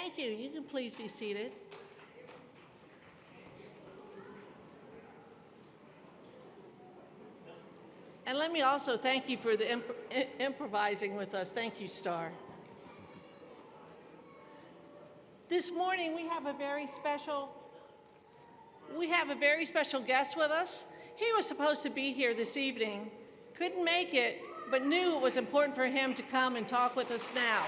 Thank you. You can please be seated. And let me also thank you for the improvising with us. Thank you, Star. This morning we have a very special guest with us. He was supposed to be here this evening, couldn't make it, but knew it was important for him to come and talk with us now.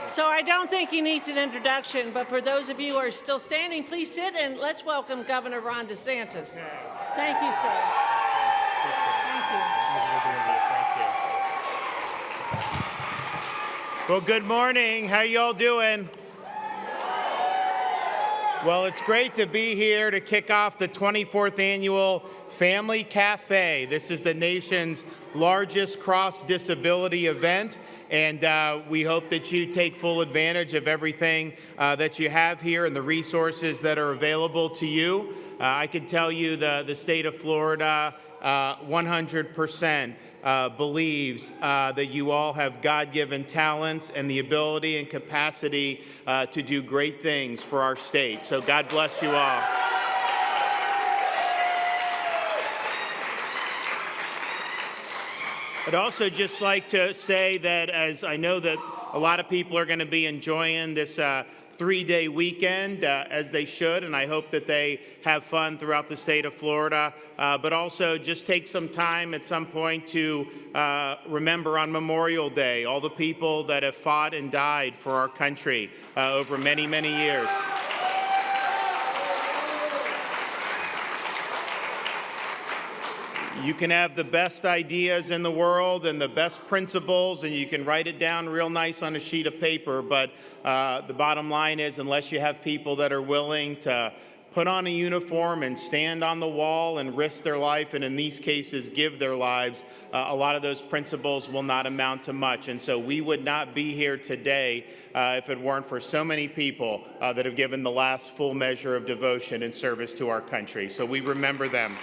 So I don't think he needs an introduction, but for those of you who are still standing, please sit and let's welcome Governor Ron Desantis. Thank you, sir. Thank you. Well, good morning. How y'all doing? Well, it's great to be here to kick off the 24th Annual Family Cafe. This is the nation's largest cross-disability event, and we hope that you take full advantage of everything that you have here and the resources that are available to you. I can tell you the state of Florida 100% believes that you all have God-given talents and the ability and capacity to do great things for our state. So God bless you all. I'd also just like to say that, as I know that a lot of people are going to be enjoying this 3-day weekend, as they should, and I hope that they have fun throughout the state of Florida, but also just take some time at some point to remember on Memorial Day all the people that have fought and died for our country over many, many years. You can have the best ideas in the world and the best principles, and you can write it down real nice on a sheet of paper, but the bottom line is, unless you have people that are willing to put on a uniform and stand on the wall and risk their life, and in these cases give their lives, a lot of those principles will not amount to much. And so we would not be here today if it weren't for so many people that have given the last full measure of devotion and service to our country. So we remember them.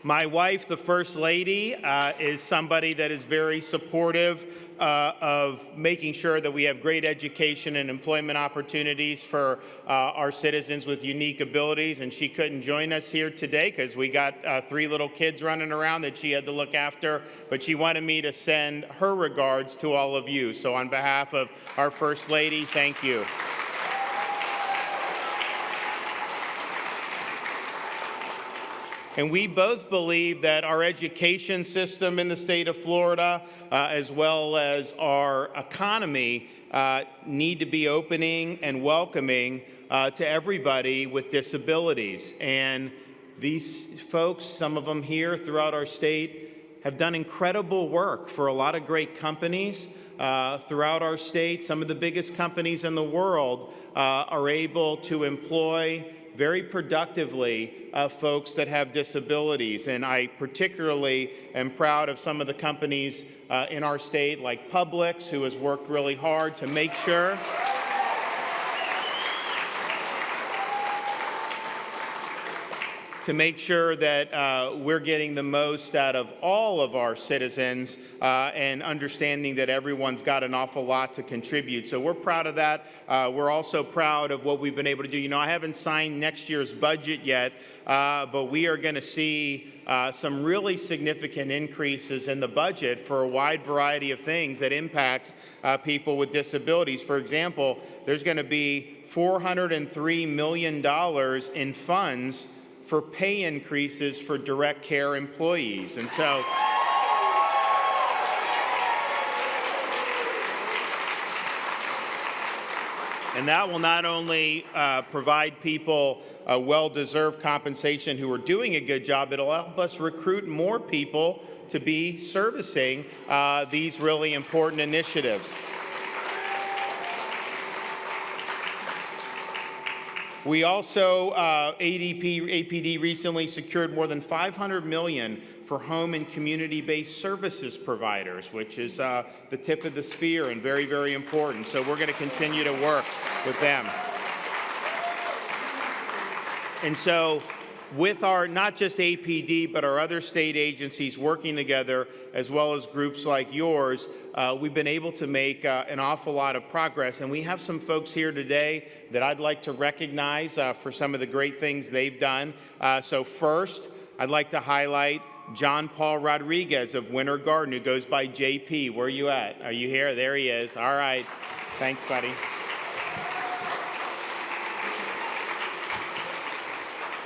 My wife, the First Lady, is somebody that is very supportive of making sure that we have great education and employment opportunities for our citizens with unique abilities. And she couldn't join us here today because we got 3 little kids running around that she had to look after. But she wanted me to send her regards to all of you. So on behalf of our First Lady, thank you. And we both believe that our education system in the state of Florida, as well as our economy, need to be opening and welcoming to everybody with disabilities. And these folks, some of them here throughout our state, have done incredible work for a lot of great companies throughout our state. Some of the biggest companies in the world are able to employ very productively folks that have disabilities. And I particularly am proud of some of the companies in our state, like Publix, who has worked really hard to make sure that we're getting the most out of all of our citizens and understanding that everyone's got an awful lot to contribute. So we're proud of that. We're also proud of what we've been able to do. You know, I haven't signed next year's budget yet, but we are going to see some really significant increases in the budget for a wide variety of things that impacts people with disabilities. For example, there's going to be $403 million in funds for pay increases for direct care employees. And so and that will not only provide people well-deserved compensation who are doing a good job. It'll help us recruit more people to be servicing these really important initiatives. We also, APD recently secured more than $500 million for home and community-based services providers, which is the tip of the spear and very, very important. So we're going to continue to work with them. And so with our, not just APD, but our other state agencies working together, as well as groups like yours, we've been able to make an awful lot of progress. And we have some folks here today that I'd like to recognize for some of the great things they've done. So first, I'd like to highlight John Paul Rodriguez of Winter Garden, who goes by JP. Where are you at? Are you here? There he is. All right. Thanks, buddy.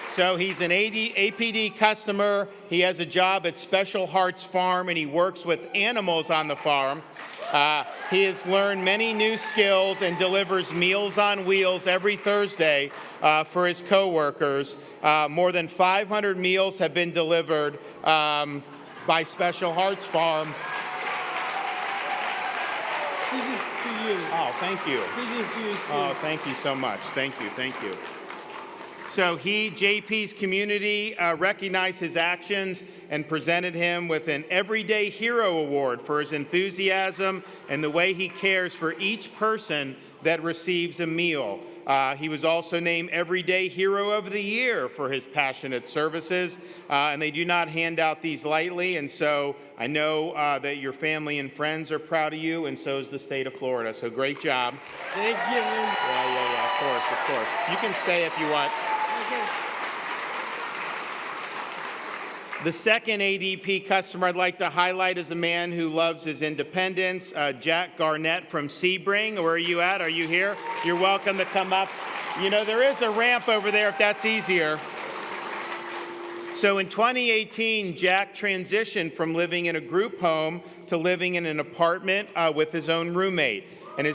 So he's an APD customer. He has a job at Special Hearts Farm, and he works with animals on the farm. He has learned many new skills and delivers Meals on Wheels every Thursday for his coworkers. More than 500 meals have been delivered by Special Hearts Farm. This is to you. Oh, thank you. This is to you too. Oh, thank you so much. Thank you. Thank you. So JP's community recognized his actions and presented him with an Everyday Hero Award for his enthusiasm and the way he cares for each person that receives a meal. He was also named Everyday Hero of the Year for his passionate services, and they do not hand out these lightly, and so I know that your family and friends are proud of you, and so is the state of Florida, so great job. Thank you. Yeah, of course. You can stay if you want. Okay. The second ADP customer I'd like to highlight is a man who loves his independence, Jack Garnett from Sebring. Where are you at? Are you here? You're welcome to come up. You know, there is a ramp over there if that's easier. So in 2018, Jack transitioned from living in a group home to living in an apartment with his own roommate. And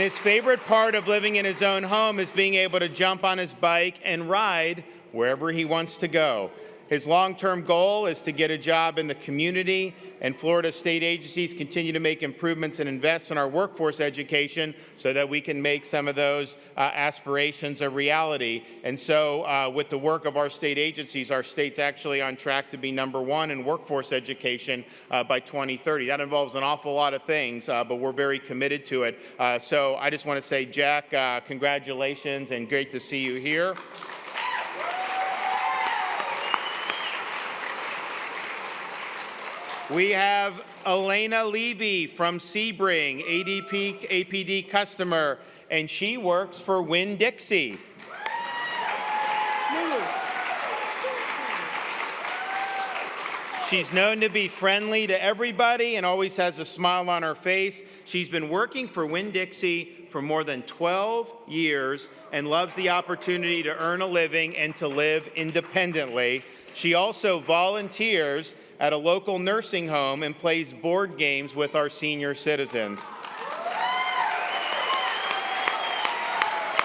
his favorite part of living in his own home is being able to jump on his bike and ride wherever he wants to go. His long-term goal is to get a job in the community, and Florida state agencies continue to make improvements and invest in our workforce education so that we can make some of those aspirations a reality. And so with the work of our state agencies, our state's actually on track to be #1 in workforce education by 2030. That involves an awful lot of things, but we're very committed to it. So I just want to say, Jack, congratulations, and great to see you here. We have Elena Levy from Sebring, APD customer, and she works for Winn-Dixie. She's known to be friendly to everybody and always has a smile on her face. She's been working for Winn-Dixie for more than 12 years and loves the opportunity to earn a living and to live independently. She also volunteers at a local nursing home and plays board games with our senior citizens.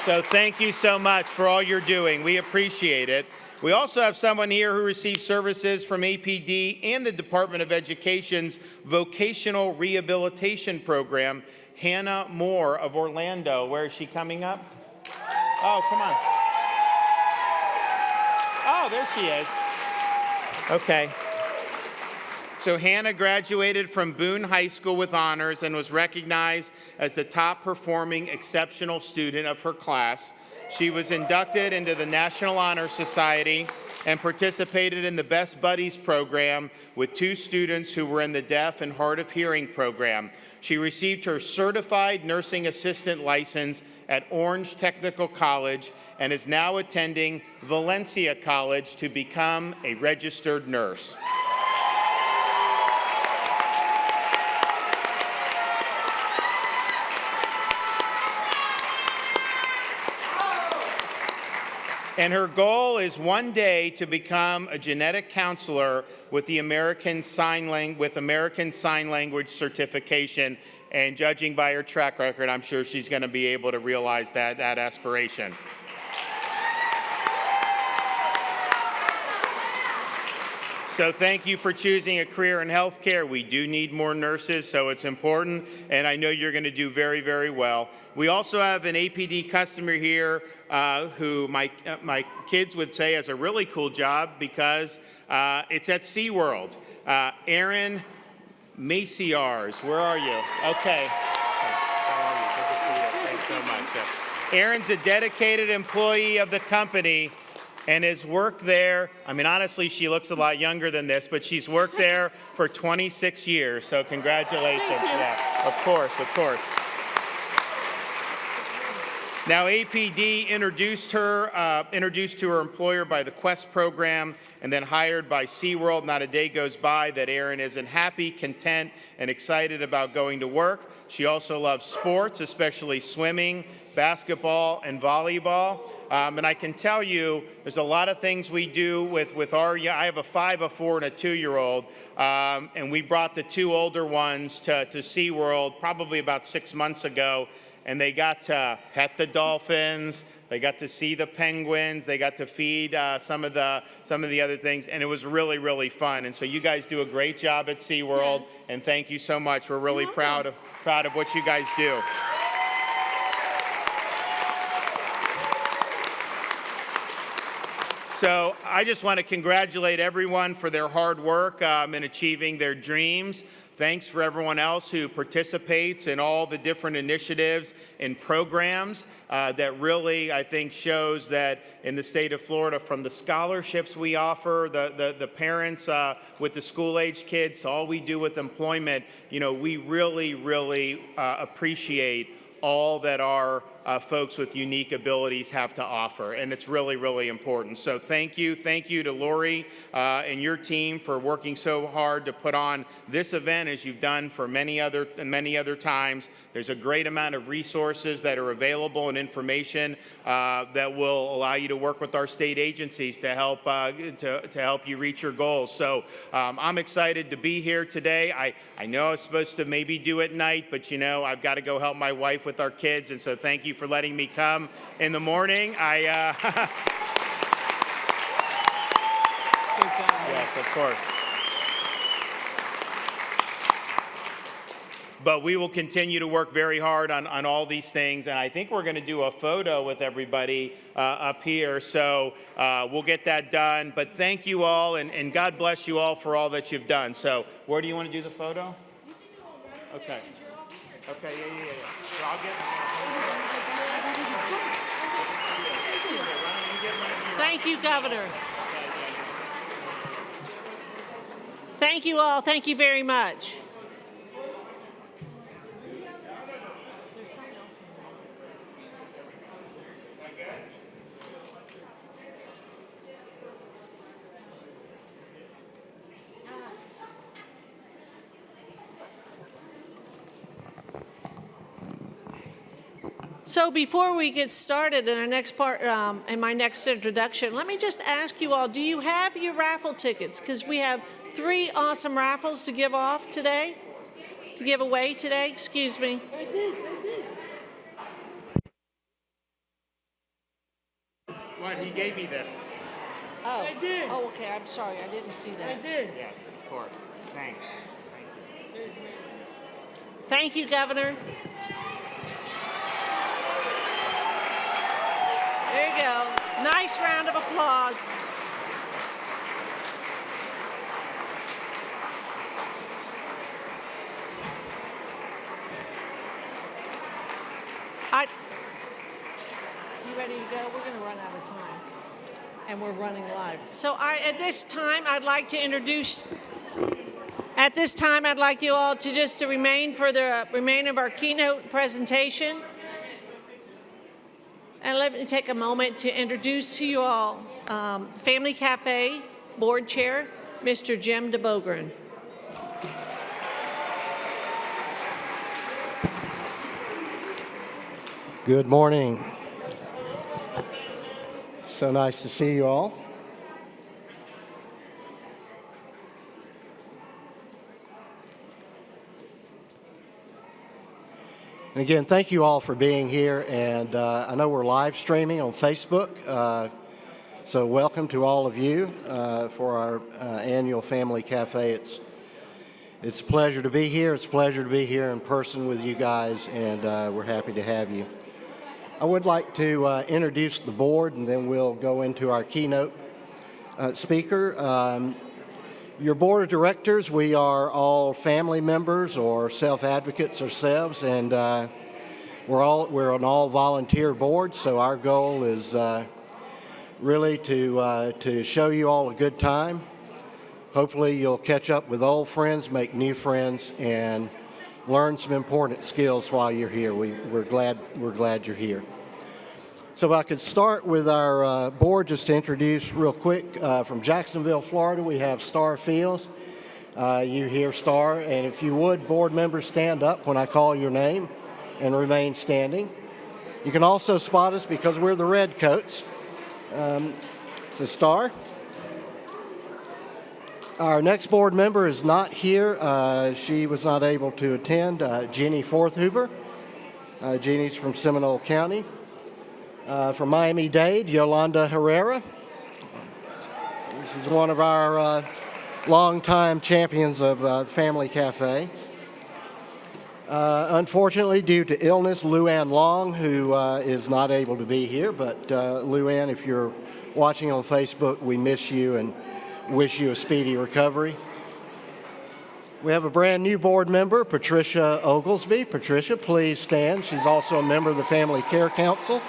So thank you so much for all you're doing. We appreciate it. We also have someone here who receives services from APD and the Department of Education's Vocational Rehabilitation Program, Hannah Moore of Orlando. Where is she coming up? Oh, come on. Oh, there she is. Okay. So Hannah graduated from Boone High School with honors and was recognized as the top performing exceptional student of her class. She was inducted into the National Honor Society and participated in the Best Buddies program with 2 students who were in the Deaf and Hard of Hearing program. She received her certified nursing assistant license at Orange Technical College and is now attending Valencia College to become a registered nurse. And her goal is one day to become a genetic counselor with the American Sign Language certification. And judging by her track record, I'm sure she's going to be able to realize that aspiration. So thank you for choosing a career in healthcare. We do need more nurses, so it's important, and I know you're going to do very, very well. We also have an APD customer here who my kids would say has a really cool job because it's at SeaWorld. Aaron Maciars, where are you? Okay. How are you? Good to see you. Thanks so much. Aaron's a dedicated employee of the company and has worked there. I mean, honestly, she looks a lot younger than this, but she's worked there for 26 years. So congratulations. Yeah, of course, of course. Now, APD introduced to her employer by the Quest program and then hired by SeaWorld. Not a day goes by that Erin isn't happy, content, and excited about going to work. She also loves sports, especially swimming, basketball, and volleyball. And I can tell you, there's a lot of things we do with our, I have a 5, a 4, and a 2-year-old, and we brought the 2 older ones to SeaWorld probably about 6 months ago, and they got to pet the dolphins, they got to see the penguins, they got to feed some of the other things, and it was really, really fun. And so you guys do a great job at SeaWorld, yes. And thank you so much. We're really proud of what you guys do. So I just want to congratulate everyone for their hard work in achieving their dreams. Thanks for everyone else who participates in all the different initiatives and programs that really, I think, shows that in the state of Florida, from the scholarships we offer, the parents with the school-age kids, to all we do with employment, you know, we really, really appreciate all that our folks with unique abilities have to offer, and it's really, really important. So thank you to Lori and your team for working so hard to put on this event, as you've done for many other times. There's a great amount of resources that are available and information that will allow you to work with our state agencies to help you reach your goals. So I'm excited to be here today. I know I was supposed to maybe do it at night, but you know, I've got to go help my wife with our kids, and so thank you for letting me come in the morning. Yes, of course. But we will continue to work very hard on all these things, and I think we're going to do a photo with everybody up here, so we'll get that done. But thank you all, and God bless you all for all that you've done. So where do you want to do the photo? Okay. Okay, yeah. So I'll get... Thank you, Governor. Thank you all. Thank you very much. So before we get started in our next part, in my next introduction, let me just ask you all, do you have your raffle tickets? Because we have 3 awesome raffles to give away today. Excuse me. I did. What? He gave me this. Oh. I did. Oh, okay. I'm sorry. I didn't see that. I did. Yes, of course. Thanks. Thank you, Governor. There you go. Nice round of applause. You ready to go? We're going to run out of time, and we're running live. So at this time, I'd like you all to just remain for the remainder of our keynote presentation. And let me take a moment to introduce to you all Family Cafe Board Chair, Mr. Jim Dubogren. Good morning. So nice to see you all. And again, thank you all for being here. And I know we're live streaming on Facebook. So welcome to all of you for our annual Family Cafe. It's a pleasure to be here. It's a pleasure to be here in person with you guys, and we're happy to have you. I would like to introduce the board, and then we'll go into our keynote speaker. Your board of directors, we are all family members or self-advocates ourselves, and we're an all-volunteer board, so our goal is really to show you all a good time. Hopefully you'll catch up with old friends, make new friends, and learn some important skills while you're here. We're glad you're here. So if I could start with our board, just to introduce real quick, from Jacksonville, Florida, we have Star Fields. You hear Star, and if you would, board members, stand up when I call your name and remain standing. You can also spot us because we're the Redcoats. So Star. Our next board member is not here. She was not able to attend. Jeannie Forthuber. Jeannie's from Seminole County. From Miami-Dade, Yolanda Herrera. She's one of our longtime champions of Family Cafe. Unfortunately, due to illness, Luann Long, who is not able to be here, but Luann, if you're watching on Facebook, we miss you and wish you a speedy recovery. We have a brand new board member, Patricia Oglesby. Patricia, please stand. She's also a member of the Family Care Council.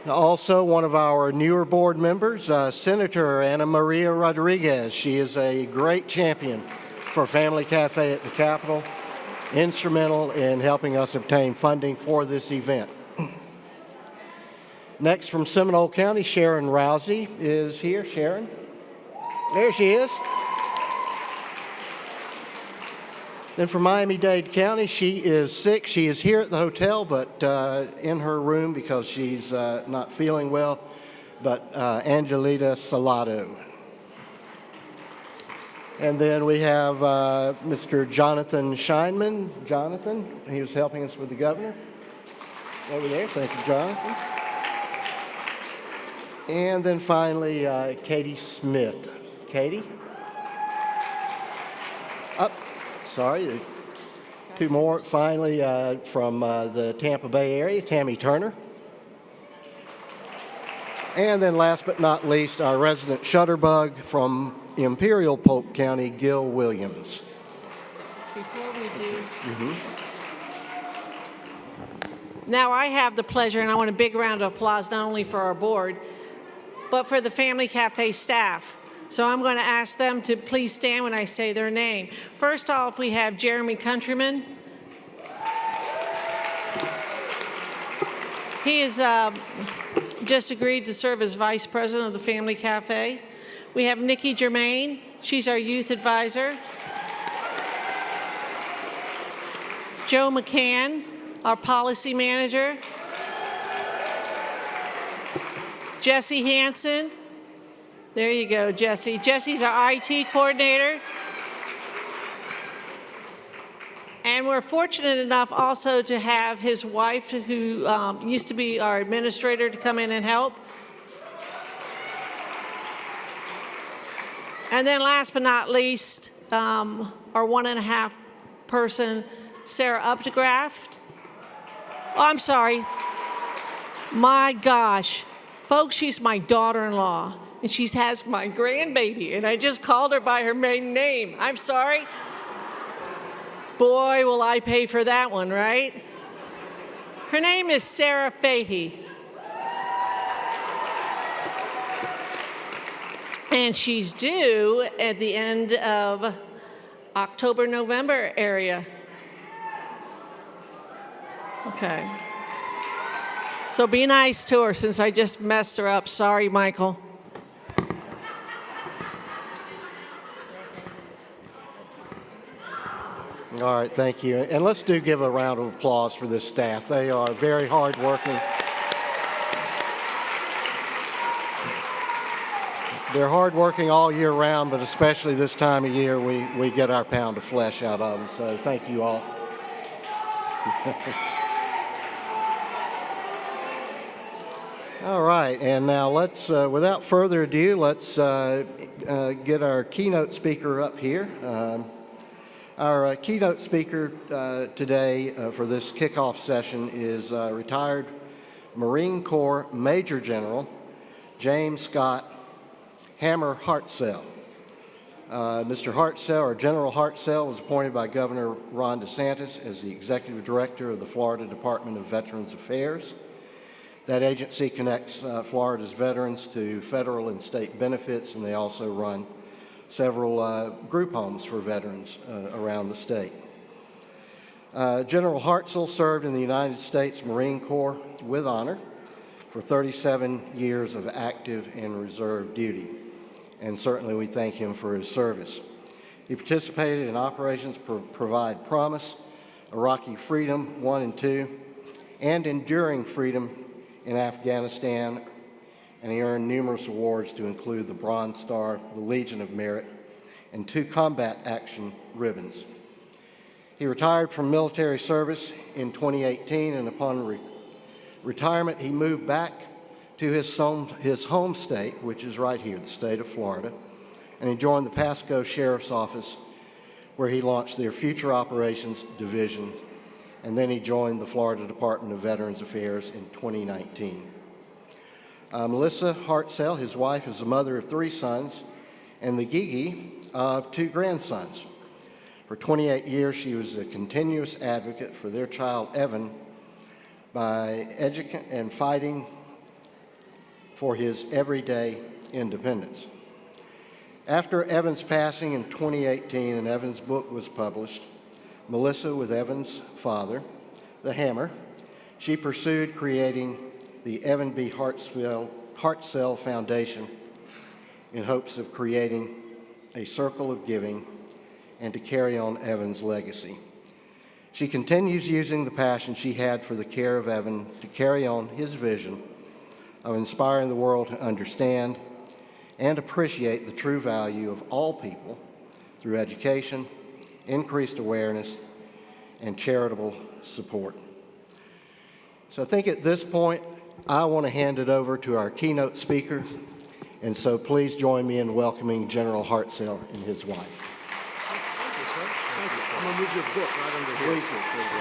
Also, one of our newer board members, Senator Ana Maria Rodriguez. She is a great champion for Family Cafe at the Capitol, instrumental in helping us obtain funding for this event. Next, from Seminole County, Sharon Rousey is here. Sharon? There she is. Then from Miami-Dade County, she is sick. She is here at the hotel, but in her room because she's not feeling well. But Angelita Salado. And then we have Mr. Jonathan Scheinman. Jonathan, he was helping us with the governor. Over there. Thank you, Jonathan. And then finally, Katie Smith. Katie? Up. Sorry, two more. Finally, from the Tampa Bay area, Tammy Turner. And then last but not least, our resident shutterbug from Imperial Polk County, Gil Williams. Before we do, now I have the pleasure, and I want a big round of applause not only for our board, but for the Family Cafe staff. So I'm going to ask them to please stand when I say their name. First off, we have Jeremy Countryman. He has just agreed to serve as vice president of the Family Cafe. We have Nikki Germain. She's our youth advisor. Joe McCann, our policy manager. Jesse Hansen. There you go, Jesse. Jesse's our IT coordinator. And we're fortunate enough also to have his wife, who used to be our administrator, to come in and help. And then last but not least, our 1.5 person, Sarah Updegraft. Oh, I'm sorry. My gosh. Folks, she's my daughter-in-law. And she has my grandbaby, and I just called her by her maiden name. I'm sorry. Boy, will I pay for that one, right? Her name is Sarah Fahey. And she's due at the end of October, November area. Okay. So be nice to her since I just messed her up. Sorry, Michael. All right, thank you. And let's give a round of applause for this staff. They are very hardworking. They're hardworking all year round, but especially this time of year, we get our pound of flesh out of them. So thank you all. All right, and now let's, without further ado, let's get our keynote speaker up here. Our keynote speaker today for this kickoff session is retired Marine Corps Major General James Scott Hammer Hartsell. Mr. Hartsell, or General Hartsell, was appointed by Governor Ron Desantis as the Executive Director of the Florida Department of Veterans Affairs. That agency connects Florida's veterans to federal and state benefits, and they also run several group homes for veterans around the state. General Hartsell served in the United States Marine Corps with honor for 37 years of active and reserve duty, and certainly we thank him for his service. He participated in Operations Provide Promise, Iraqi Freedom 1 and 2, and Enduring Freedom in Afghanistan, and he earned numerous awards to include the Bronze Star, the Legion of Merit, and 2 Combat Action Ribbons. He retired from military service in 2018, and upon retirement, he moved back to his home state, which is right here, the state of Florida, and he joined the Pasco Sheriff's Office, where he launched their Future Operations Division, and then he joined the Florida Department of Veterans Affairs in 2019. Melisa Hartsell, his wife, is the mother of 3 sons and the Gigi of 2 grandsons. For 28 years, she was a continuous advocate for their child, Evan, by educating and fighting for his everyday independence. After Evan's passing in 2018 and Evan's book was published, Melisa, with Evan's father, the Hammer, she pursued creating the Evan B. Hartsell Foundation in hopes of creating a circle of giving and to carry on Evan's legacy. She continues using the passion she had for the care of Evan to carry on his vision of inspiring the world to understand and appreciate the true value of all people through education, increased awareness, and charitable support. So I think at this point, I want to hand it over to our keynote speaker, and so please join me in welcoming General Hartsell and his wife. Thank you, sir. Thank you. I'm going to move your book right under here. Please do, please do.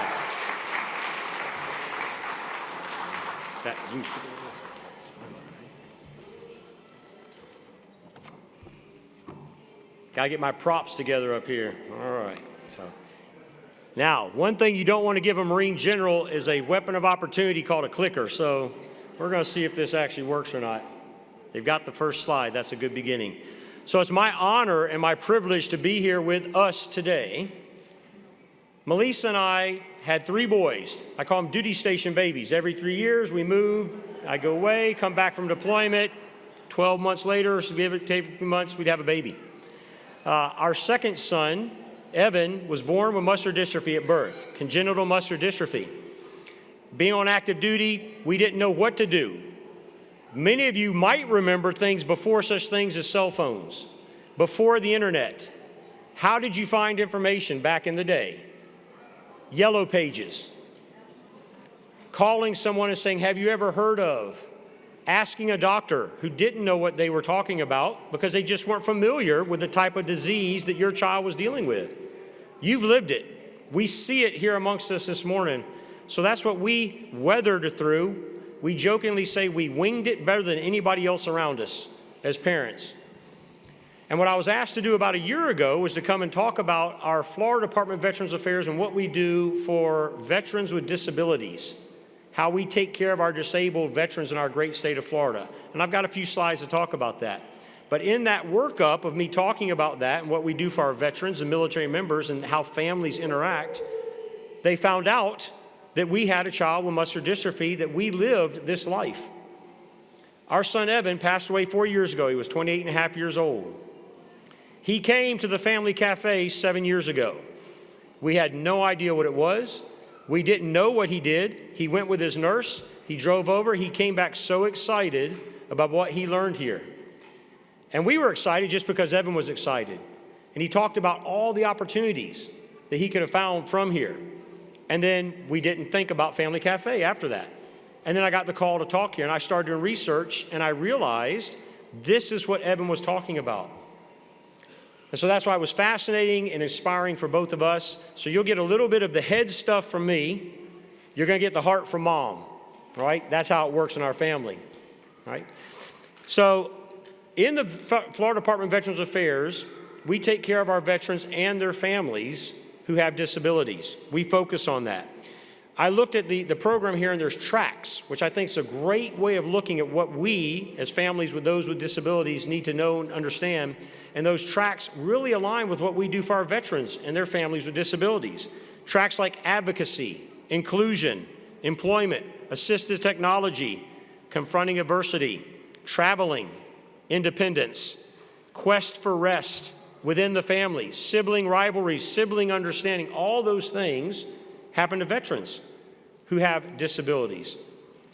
Got to get my props together up here. All right. So now, one thing you don't want to give a Marine General is a weapon of opportunity called a clicker. So we're going to see if this actually works or not. They've got the first slide. That's a good beginning. So it's my honor and my privilege to be here with us today. Melisa and I had 3 boys. I call them duty station babies. Every 3 years we move. I go away, come back from deployment. 12 months later, so give it take a few months, we'd have a baby. Our second son, Evan, was born with muscular dystrophy at birth, congenital muscular dystrophy. Being on active duty, we didn't know what to do. Many of you might remember things before such things as cell phones, before the internet. How did you find information back in the day? Yellow pages. Calling someone and saying, have you ever heard of? Asking a doctor who didn't know what they were talking about because they just weren't familiar with the type of disease that your child was dealing with. You've lived it. We see it here amongst us this morning. So that's what we weathered through. We jokingly say we winged it better than anybody else around us as parents. And what I was asked to do about a year ago was to come and talk about our Florida Department of Veterans Affairs and what we do for veterans with disabilities, how we take care of our disabled veterans in our great state of Florida. And I've got a few slides to talk about that. But in that workup of me talking about that and what we do for our veterans and military members and how families interact, they found out that we had a child with muscular dystrophy, that we lived this life. Our son Evan passed away 4 years ago. He was 28 and a half years old. He came to the family cafe 7 years ago. We had no idea what it was. We didn't know what he did. He went with his nurse. He drove over. He came back so excited about what he learned here. And we were excited just because Evan was excited. And he talked about all the opportunities that he could have found from here. And then we didn't think about Family Cafe after that. And then I got the call to talk here, and I started doing research, and I realized this is what Evan was talking about. And so that's why it was fascinating and inspiring for both of us. So you'll get a little bit of the head stuff from me. You're going to get the heart from Mom, right? That's how it works in our family, right? So in the Florida Department of Veterans Affairs, we take care of our veterans and their families who have disabilities. We focus on that. I looked at the program here, and there's tracks, which I think is a great way of looking at what we, as families with those with disabilities, need to know and understand. And those tracks really align with what we do for our veterans and their families with disabilities. Tracks like advocacy, inclusion, employment, assistive technology, confronting adversity, traveling, independence, quest for rest within the family, sibling rivalries, sibling understanding, all those things happen to veterans who have disabilities.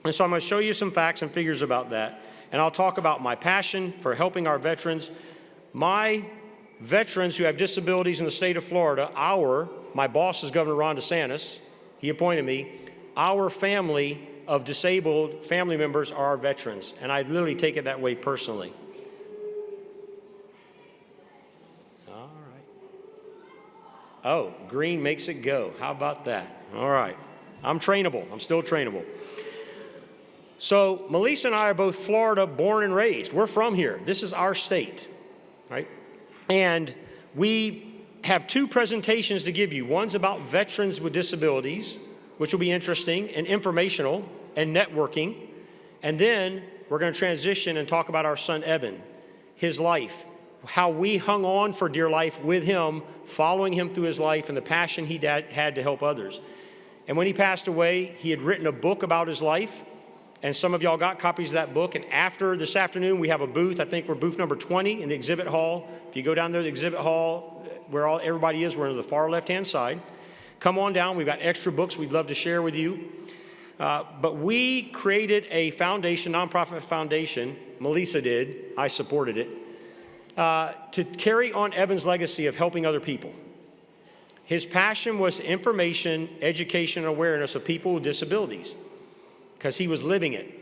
And so I'm going to show you some facts and figures about that. And I'll talk about my passion for helping our veterans. My veterans who have disabilities in the state of Florida, my boss is Governor Ron Desantis. He appointed me. Our family of disabled family members are our veterans. And I literally take it that way personally. Oh, green makes it go. How about that? All right. I'm trainable. I'm still trainable. So Melisa and I are both Florida born and raised. We're from here. This is our state, right? And we have two presentations to give you. One's about veterans with disabilities, which will be interesting and informational and networking. And then we're going to transition and talk about our son, Evan, his life, how we hung on for dear life with him, following him through his life and the passion he had to help others. And when he passed away, he had written a book about his life, and some of y'all got copies of that book. And after this afternoon, we have a booth. I think we're booth number 20 in the exhibit hall. If you go down there to the exhibit hall, where everybody is, we're on the far left-hand side. Come on down. We've got extra books we'd love to share with you. But we created a foundation, nonprofit foundation. Melisa did. I supported it. To carry on Evan's legacy of helping other people. His passion was information, education, and awareness of people with disabilities, because he was living it.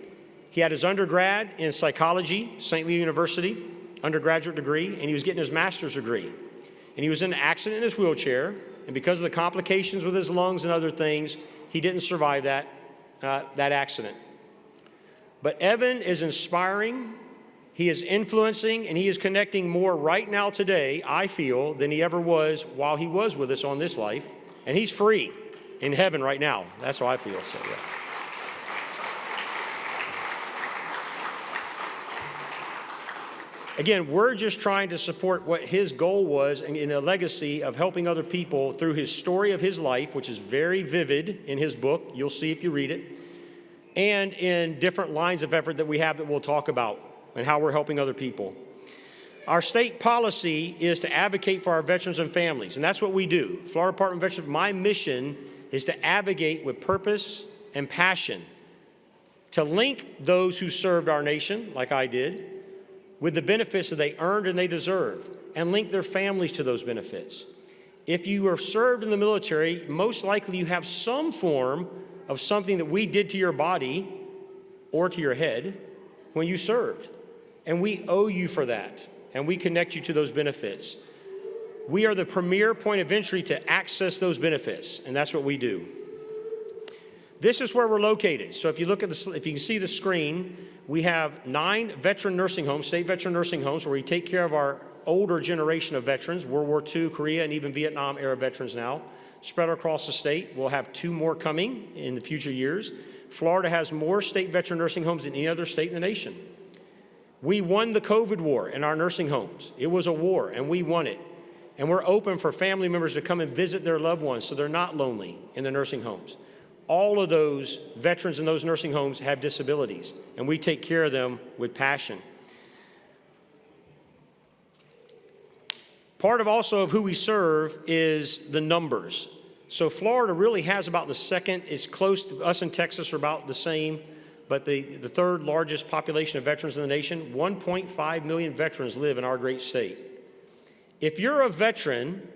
He had his undergrad in psychology, St. Louis University, undergraduate degree, and he was getting his master's degree. And he was in an accident in his wheelchair, and because of the complications with his lungs and other things, he didn't survive that accident. But Evan is inspiring. He is influencing, and he is connecting more right now today, I feel, than he ever was while he was with us on this life. And he's free in heaven right now. That's how I feel. So, yeah. Again, we're just trying to support what his goal was in a legacy of helping other people through his story of his life, which is very vivid in his book. You'll see if you read it. And in different lines of effort that we have that we'll talk about, and how we're helping other people. Our state policy is to advocate for our veterans and families, and that's what we do. Florida Department of Veterans, my mission is to advocate with purpose and passion, to link those who served our nation, like I did, with the benefits that they earned and they deserve, and link their families to those benefits. If you were served in the military, most likely you have some form of something that we did to your body or to your head when you served. And we owe you for that, and we connect you to those benefits. We are the premier point of entry to access those benefits, and that's what we do. This is where we're located. So if you look at if you can see the screen, we have 9 veteran nursing homes, state veteran nursing homes, where we take care of our older generation of veterans, World War II, Korea, and even Vietnam era veterans now, spread across the state. We'll have 2 more coming in the future years. Florida has more state veteran nursing homes than any other state in the nation. We won the COVID war in our nursing homes. It was a war, and we won it. And we're open for family members to come and visit their loved ones so they're not lonely in the nursing homes. All of those veterans in those nursing homes have disabilities, and we take care of them with passion. Part of also of who we serve is the numbers. So Florida really has about the second, it's close to us and Texas are about the same, but the third largest population of veterans in the nation. 1.5 million veterans live in our great state. If you're a veteran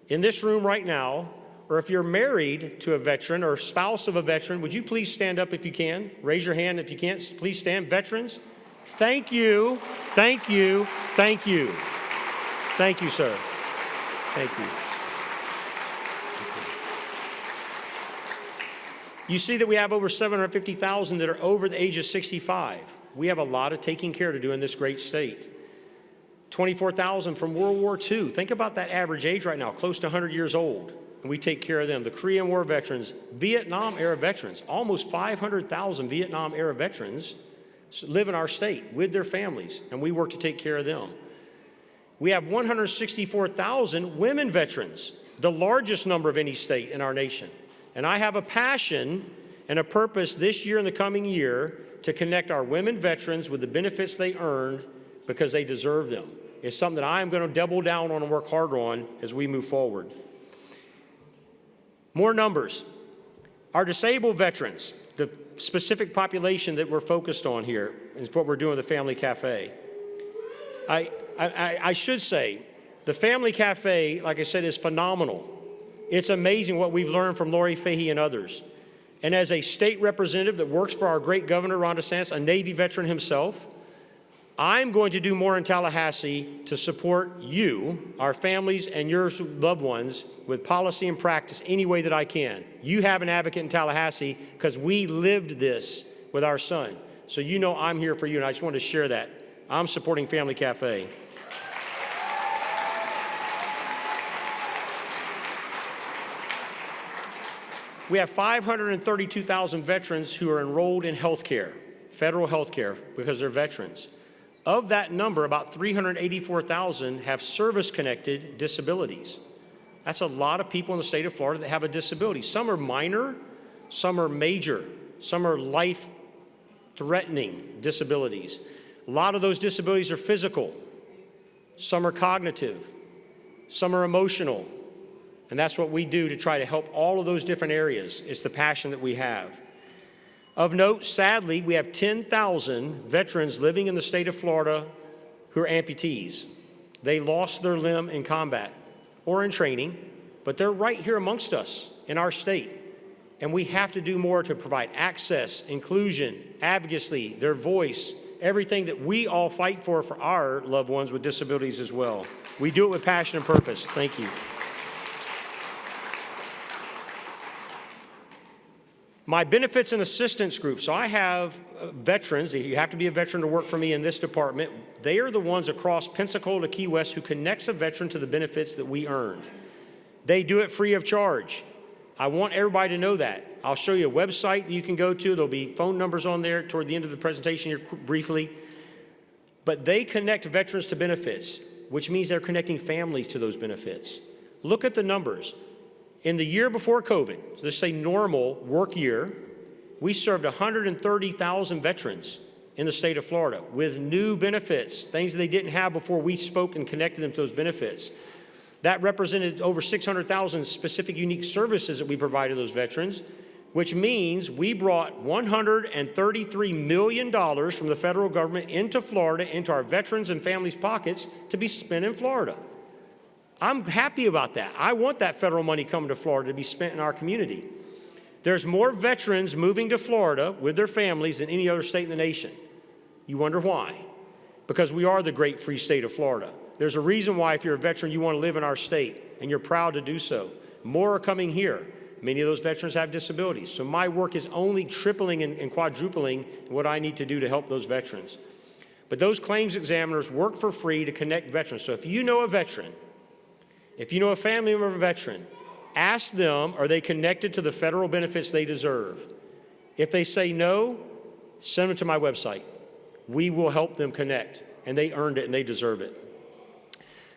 in this room right now, or if you're married to a veteran or spouse of a veteran, would you please stand up if you can? Raise your hand if you can't. Please stand. Veterans, thank you, thank you, thank you. Thank you, sir. Thank you. You see that we have over 750,000 that are over the age of 65. We have a lot of taking care to do in this great state. 24,000 from World War II. Think about that average age right now, close to 100 years old. And we take care of them. The Korean War veterans, Vietnam-era veterans, almost 500,000 Vietnam-era veterans live in our state with their families, and we work to take care of them. We have 164,000 women veterans, the largest number of any state in our nation. And I have a passion and a purpose this year and the coming year to connect our women veterans with the benefits they earned because they deserve them. It's something that I am going to double down on and work hard on as we move forward. More numbers. Our disabled veterans, the specific population that we're focused on here, is what we're doing with the Family Cafe. I should say, the Family Cafe, like I said, is phenomenal. It's amazing what we've learned from Lori Fahey and others. And as a state representative that works for our great governor, Ron Desantis, a Navy veteran himself, I'm going to do more in Tallahassee to support you, our families, and your loved ones with policy and practice any way that I can. You have an advocate in Tallahassee because we lived this with our son. So you know I'm here for you, and I just wanted to share that. I'm supporting Family Cafe. We have 532,000 veterans who are enrolled in health care, federal health care, because they're veterans. Of that number, about 384,000 have service-connected disabilities. That's a lot of people in the state of Florida that have a disability. Some are minor, some are major, some are life-threatening disabilities. A lot of those disabilities are physical. Some are cognitive. Some are emotional. And that's what we do to try to help all of those different areas. It's the passion that we have. Of note, sadly, we have 10,000 veterans living in the state of Florida who are amputees. They lost their limb in combat or in training, but they're right here amongst us in our state. And we have to do more to provide access, inclusion, advocacy, their voice, everything that we all fight for our loved ones with disabilities as well. We do it with passion and purpose. Thank you. My benefits and assistance group. So I have veterans. You have to be a veteran to work for me in this department. They are the ones across Pensacola to Key West who connects a veteran to the benefits that we earned. They do it free of charge. I want everybody to know that. I'll show you a website that you can go to. There'll be phone numbers on there toward the end of the presentation here briefly. But they connect veterans to benefits, which means they're connecting families to those benefits. Look at the numbers. In the year before COVID, so let's say normal work year, we served 130,000 veterans in the state of Florida with new benefits, things that they didn't have before we spoke and connected them to those benefits. That represented over 600,000 specific unique services that we provided those veterans, which means we brought $133 million from the federal government into Florida, into our veterans and families' pockets to be spent in Florida. I'm happy about that. I want that federal money coming to Florida to be spent in our community. There's more veterans moving to Florida with their families than any other state in the nation. You wonder why? Because we are the great free state of Florida. There's a reason why if you're a veteran, you want to live in our state, and you're proud to do so. More are coming here. Many of those veterans have disabilities. So my work is only tripling and quadrupling what I need to do to help those veterans. But those claims examiners work for free to connect veterans. So if you know a veteran, if you know a family member of a veteran, ask them, are they connected to the federal benefits they deserve? If they say no, send them to my website. We will help them connect, and they earned it and they deserve it.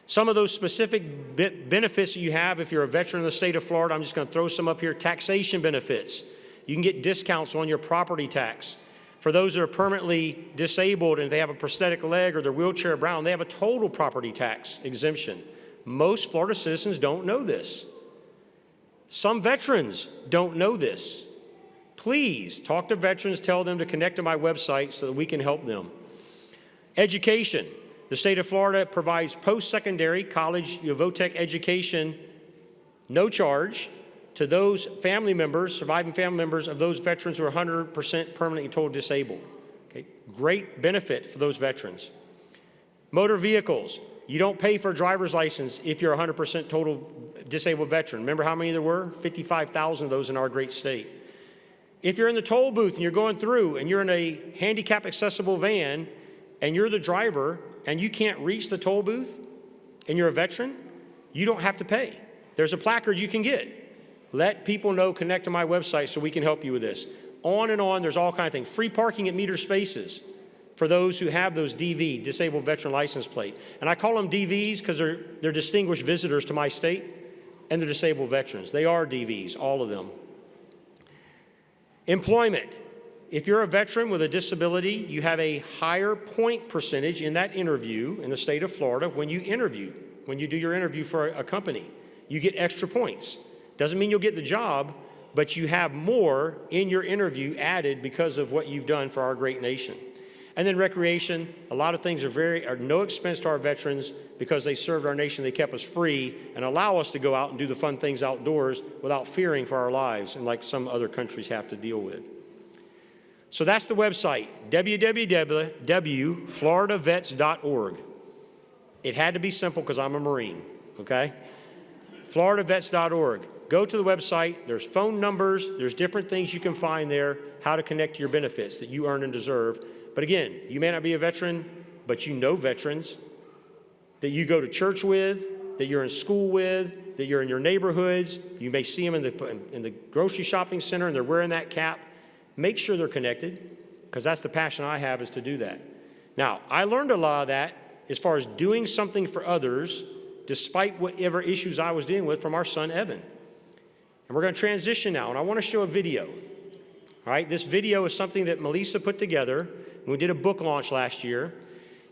Some of those specific benefits that you have if you're a veteran in the state of Florida, I'm just going to throw some up here. Taxation benefits. You can get discounts on your property tax. For those that are permanently disabled and they have a prosthetic leg or they're wheelchair bound, they have a total property tax exemption. Most Florida citizens don't know this. Some veterans don't know this. Please talk to veterans, tell them to connect to my website so that we can help them. Education. The state of Florida provides post-secondary college VOTEC education, no charge, to those family members, surviving family members of those veterans who are 100% permanently total disabled. Okay? Great benefit for those veterans. Motor vehicles. You don't pay for a driver's license if you're a 100% total disabled veteran. Remember how many there were? 55,000 of those in our great state. If you're in the toll booth and you're going through and you're in a handicap accessible van and you're the driver and you can't reach the toll booth and you're a veteran, you don't have to pay. There's a placard you can get. Let people know, connect to my website so we can help you with this. On and on, there's all kinds of things. Free parking at meter spaces for those who have those DV, Disabled Veteran License Plate. And I call them DVs because they're distinguished visitors to my state, and they're disabled veterans. They are DVs, all of them. Employment. If you're a veteran with a disability, you have a higher point percentage in that interview in the state of Florida when you interview, when you do your interview for a company. You get extra points. Doesn't mean you'll get the job, but you have more in your interview added because of what you've done for our great nation. And then recreation, a lot of things are no expense to our veterans because they served our nation, they kept us free and allow us to go out and do the fun things outdoors without fearing for our lives, and like some other countries have to deal with. So that's the website, www.floridavets.org. It had to be simple because I'm a Marine, okay? floridavets.org. Go to the website, there's phone numbers, there's different things you can find there, how to connect to your benefits that you earn and deserve. But again, you may not be a veteran, but you know veterans that you go to church with, that you're in school with, that you're in your neighborhoods. You may see them in the grocery shopping center and they're wearing that cap. Make sure they're connected, because that's the passion I have, is to do that. Now, I learned a lot of that as far as doing something for others despite whatever issues I was dealing with from our son, Evan. And we're going to transition now, and I want to show a video. All right, this video is something that Melisa put together. We did a book launch last year,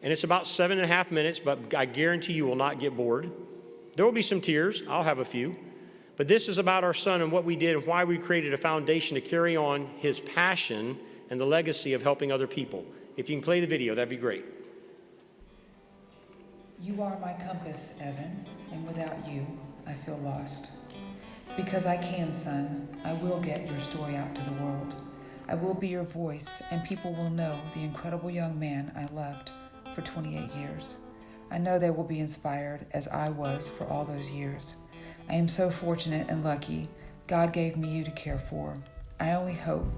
and it's about 7.5 minutes, but I guarantee you will not get bored. There will be some tears. I'll have a few. But this is about our son and what we did and why we created a foundation to carry on his passion and the legacy of helping other people. If you can play the video, that'd be great. You are my compass, Evan, and without you, I feel lost. Because I can, son, I will get your story out to the world. I will be your voice, and people will know the incredible young man I loved for 28 years. I know they will be inspired, as I was for all those years. I am so fortunate and lucky. God gave me you to care for. I only hope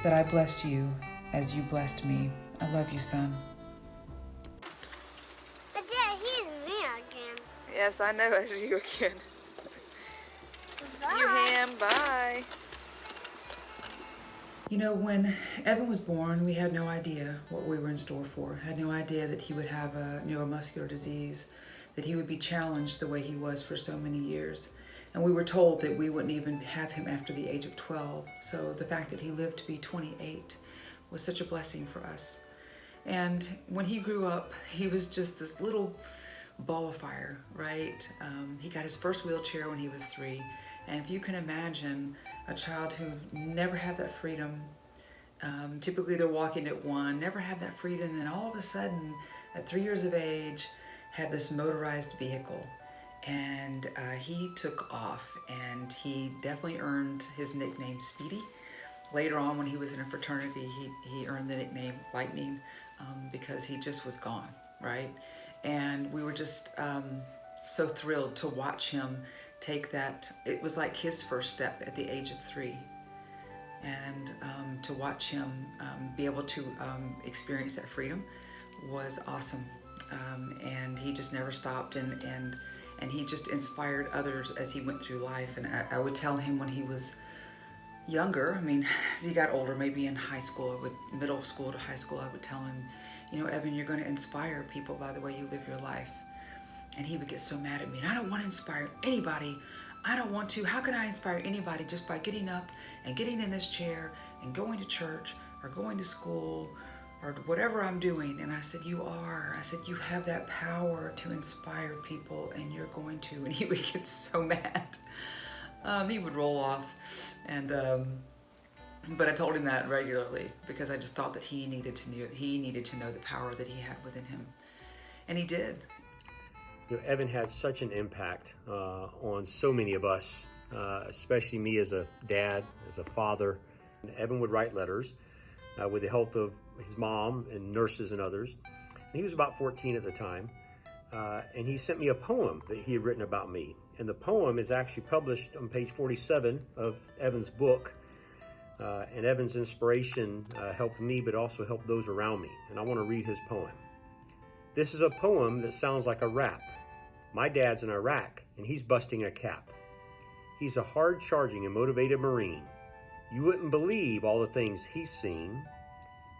that I blessed you as you blessed me. I love you, son. But Dad, he's me again. Yes, I know, it's you again. Bye. You ham, bye. You know, when Evan was born, we had no idea what we were in store for. Had no idea that he would have a neuromuscular disease, that he would be challenged the way he was for so many years. And we were told that we wouldn't even have him after the age of 12. So the fact that he lived to be 28 was such a blessing for us. And when he grew up, he was just this little ball of fire, right? He got his first wheelchair when he was 3. And if you can imagine a child who never had that freedom, typically they're walking at 1, never had that freedom, and then all of a sudden, at 3 years of age, had this motorized vehicle. And he took off, and he definitely earned his nickname Speedy. Later on, when he was in a fraternity, he earned the nickname Lightning because he just was gone, right? And we were just so thrilled to watch him take that. It was like his first step at the age of 3. And to watch him be able to experience that freedom was awesome. And he just never stopped, and he just inspired others as he went through life. And I would tell him when he was younger, I mean, as he got older, maybe in high school, middle school to high school, I would tell him, you know, Evan, you're going to inspire people by the way you live your life. And he would get so mad at me. And I don't want to inspire anybody. I don't want to. How can I inspire anybody just by getting up and getting in this chair and going to church or going to school or whatever I'm doing? And I said, you are. I said, you have that power to inspire people, and you're going to. And he would get so mad. He would roll off. And But I told him that regularly because I just thought that he needed to know the power that he had within him. And he did. You know, Evan had such an impact on so many of us, especially me as a dad, as a father. And Evan would write letters with the help of his mom and nurses and others. And he was about 14 at the time. And he sent me a poem that he had written about me. And the poem is actually published on page 47 of Evan's book. And Evan's inspiration helped me, but also helped those around me. And I want to read his poem. This is a poem that sounds like a rap. My dad's in Iraq, and he's busting a cap. He's a hard-charging and motivated Marine. You wouldn't believe all the things he's seen.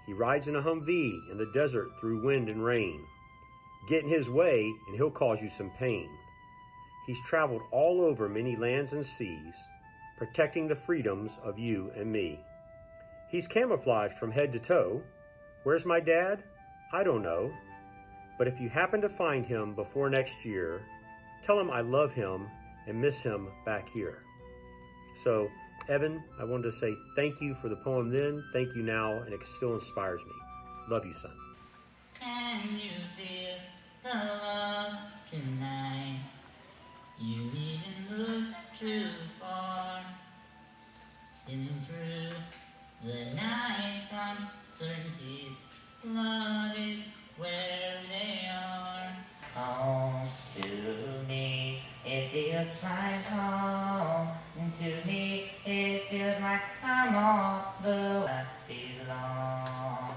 He rides in a Humvee in the desert through wind and rain. Get in his way, and he'll cause you some pain. He's traveled all over many lands and seas, protecting the freedoms of you and me. He's camouflaged from head to toe. Where's my dad? I don't know. But if you happen to find him before next year, tell him I love him and miss him back here. So, Evan, I wanted to say thank you for the poem then, thank you now, and it still inspires me. Love you, son. Can you feel the love tonight? You needn't look too far. Sitting through the night's uncertainties, love is where they are. Home to me, it feels like home. And to me, it feels like I'm all the way I belong.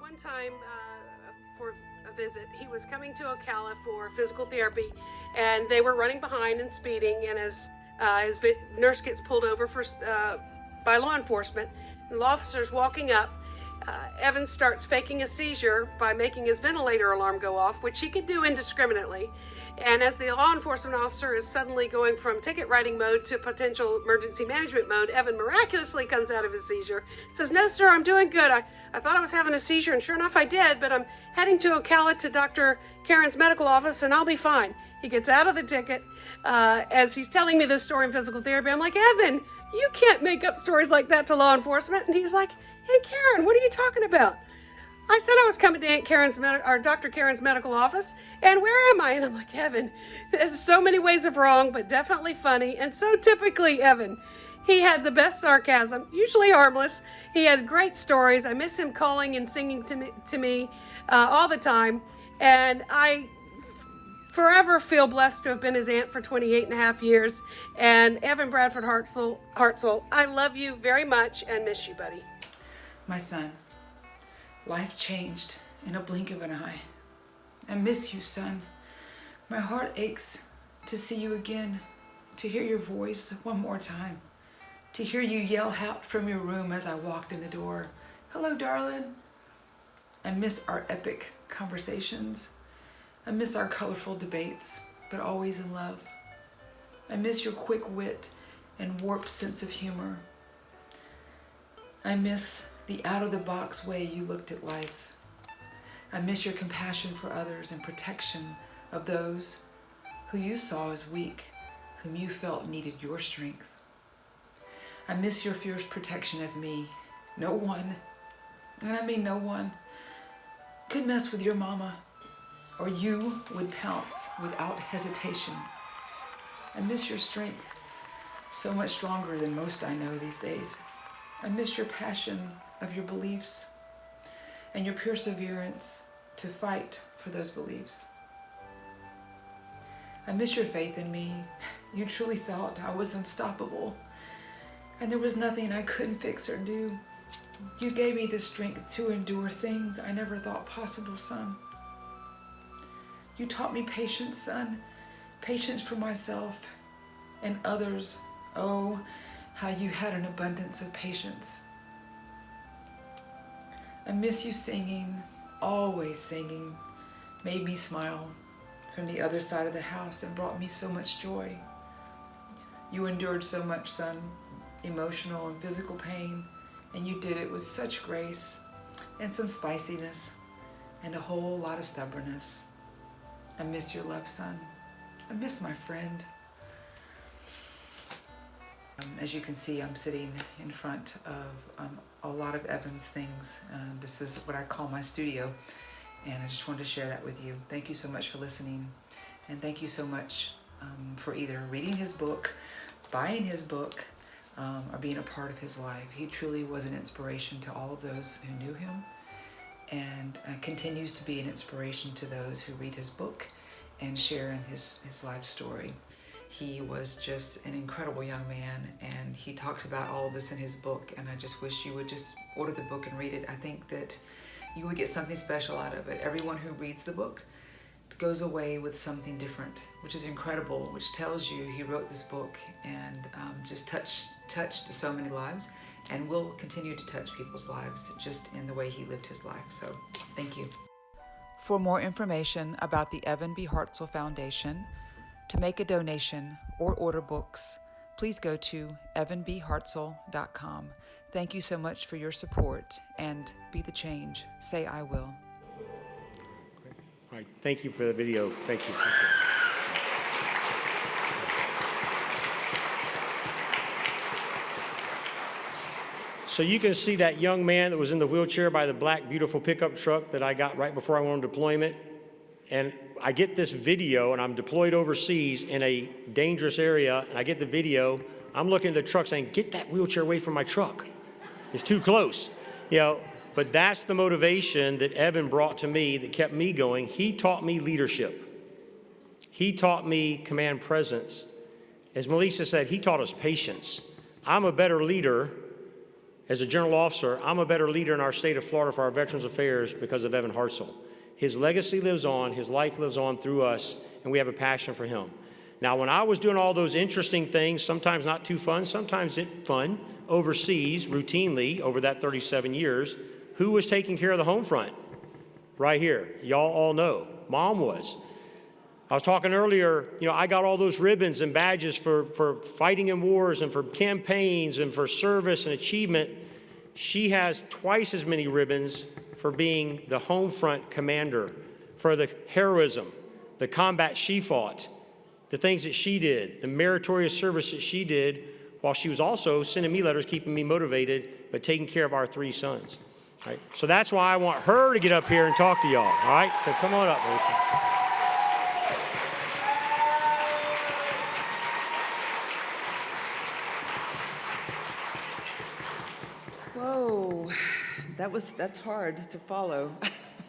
One time for a visit, he was coming to Ocala for physical therapy, and they were running behind and speeding, and as his nurse gets pulled over by law enforcement, the law officer's walking up. Evan starts faking a seizure by making his ventilator alarm go off, which he could do indiscriminately. And as the law enforcement officer is suddenly going from ticket writing mode to potential emergency management mode, Evan miraculously comes out of his seizure, says, "No, sir, I'm doing good. I thought I was having a seizure, and sure enough I did, but I'm heading to Ocala to Dr. Karen's medical office, and I'll be fine." He gets out of the ticket. As he's telling me this story in physical therapy, I'm like, "Evan, you can't make up stories like that to law enforcement." And he's like, "Hey, Karen, what are you talking about?" I said I was coming to Aunt Karen's or Dr. Karen's medical office, and where am I? And I'm like, "Evan, there's so many ways of wrong, but definitely funny." And so typically Evan, he had the best sarcasm, usually harmless. He had great stories. I miss him calling and singing to me all the time. And I forever feel blessed to have been his aunt for 28 and a half years. And Evan Bradford Hartsell, I love you very much and miss you, buddy. My son, life changed in a blink of an eye. I miss you, son. My heart aches to see you again, to hear your voice one more time, to hear you yell out from your room as I walked in the door, "Hello, darling." I miss our epic conversations. I miss our colorful debates, but always in love. I miss your quick wit and warped sense of humor. I miss the out-of-the-box way you looked at life. I miss your compassion for others and protection of those who you saw as weak, whom you felt needed your strength. I miss your fierce protection of me. No one, and I mean no one, could mess with your mama, or you would pounce without hesitation. I miss your strength, so much stronger than most I know these days. I miss your passion of your beliefs and your perseverance to fight for those beliefs. I miss your faith in me. You truly thought I was unstoppable, and there was nothing I couldn't fix or do. You gave me the strength to endure things I never thought possible, son. You taught me patience, son, patience for myself and others. Oh, how you had an abundance of patience. I miss you singing, always singing, made me smile from the other side of the house and brought me so much joy. You endured so much, son, emotional and physical pain, and you did it with such grace and some spiciness and a whole lot of stubbornness. I miss your love, son. I miss my friend. As you can see, I'm sitting in front of a lot of Evan's things. This is what I call my studio, and I just wanted to share that with you. Thank you so much for listening, and thank you so much for either reading his book, buying his book, or being a part of his life. He truly was an inspiration to all of those who knew him, and continues to be an inspiration to those who read his book and share in his life story. He was just an incredible young man, and he talks about all of this in his book, and I just wish you would just order the book and read it. I think that you would get something special out of it. Everyone who reads the book goes away with something different, which is incredible, which tells you he wrote this book and just touched so many lives, and will continue to touch people's lives just in the way he lived his life. So thank you. For more information about the Evan B. Hartsell Foundation, to make a donation or order books, please go to evanbhartsell.com. Thank you so much for your support, and be the change. Say I will. All right, thank you for the video. Thank you. So you can see that young man that was in the wheelchair by the black, beautiful pickup truck that I got right before I went on deployment. And I get this video, and I'm deployed overseas in a dangerous area, and I get the video. I'm looking at the truck saying, get that wheelchair away from my truck. It's too close. You know, but that's the motivation that Evan brought to me that kept me going. He taught me leadership. He taught me command presence. As Melisa said, he taught us patience. I'm a better leader as a general officer. I'm a better leader in our state of Florida for our Veterans Affairs because of Evan Hartsell. His legacy lives on, his life lives on through us, and we have a passion for him. Now, when I was doing all those interesting things, sometimes not too fun, sometimes fun, overseas, routinely, over that 37 years, who was taking care of the home front? Right here. Y'all all know. Mom was. I was talking earlier, you know, I got all those ribbons and badges for fighting in wars and for campaigns and for service and achievement. She has twice as many ribbons for being the home front commander, for the heroism, the combat she fought, the things that she did, the meritorious service that she did, while she was also sending me letters, keeping me motivated, but taking care of our 3 sons. All right? So that's why I want her to get up here and talk to y'all. All right? So come on up, Melisa. Whoa, that's hard to follow.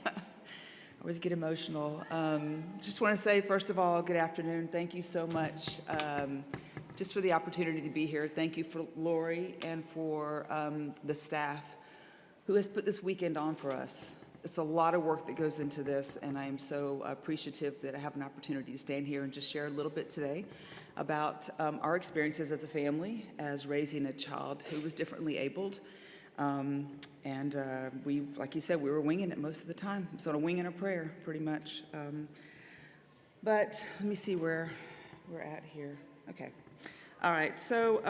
I always get emotional. Just want to say, first of all, good afternoon. Thank you so much just for the opportunity to be here. Thank you for Lori and for the staff who has put this weekend on for us. It's a lot of work that goes into this, and I am so appreciative that I have an opportunity to stand here and just share a little bit today about our experiences as a family, as raising a child who was differently abled. We, like you said, we were winging it most of the time. It was on a wing and a prayer, pretty much. But let me see where we're at here. Okay. All right. So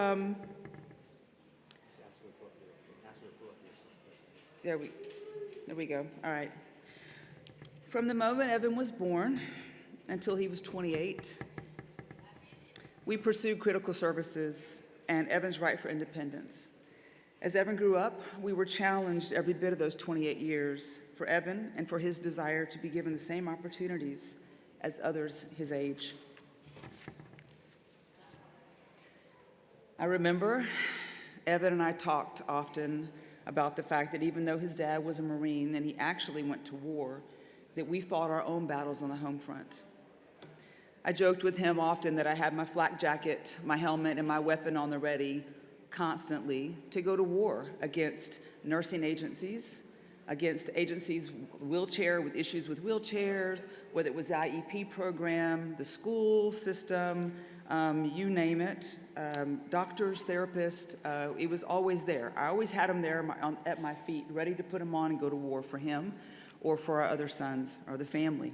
there we go. All right. From the moment Evan was born until he was 28, we pursued critical services and Evan's right for independence. As Evan grew up, we were challenged every bit of those 28 years for Evan and for his desire to be given the same opportunities as others his age. I remember Evan and I talked often about the fact that even though his dad was a Marine and he actually went to war, that we fought our own battles on the home front. I joked with him often that I had my flak jacket, my helmet, and my weapon on the ready constantly to go to war against nursing agencies, against agencies with issues with wheelchairs, whether it was the IEP program, the school system, you name it, doctors, therapists, it was always there. I always had him there at my feet, ready to put him on and go to war for him or for our other sons or the family.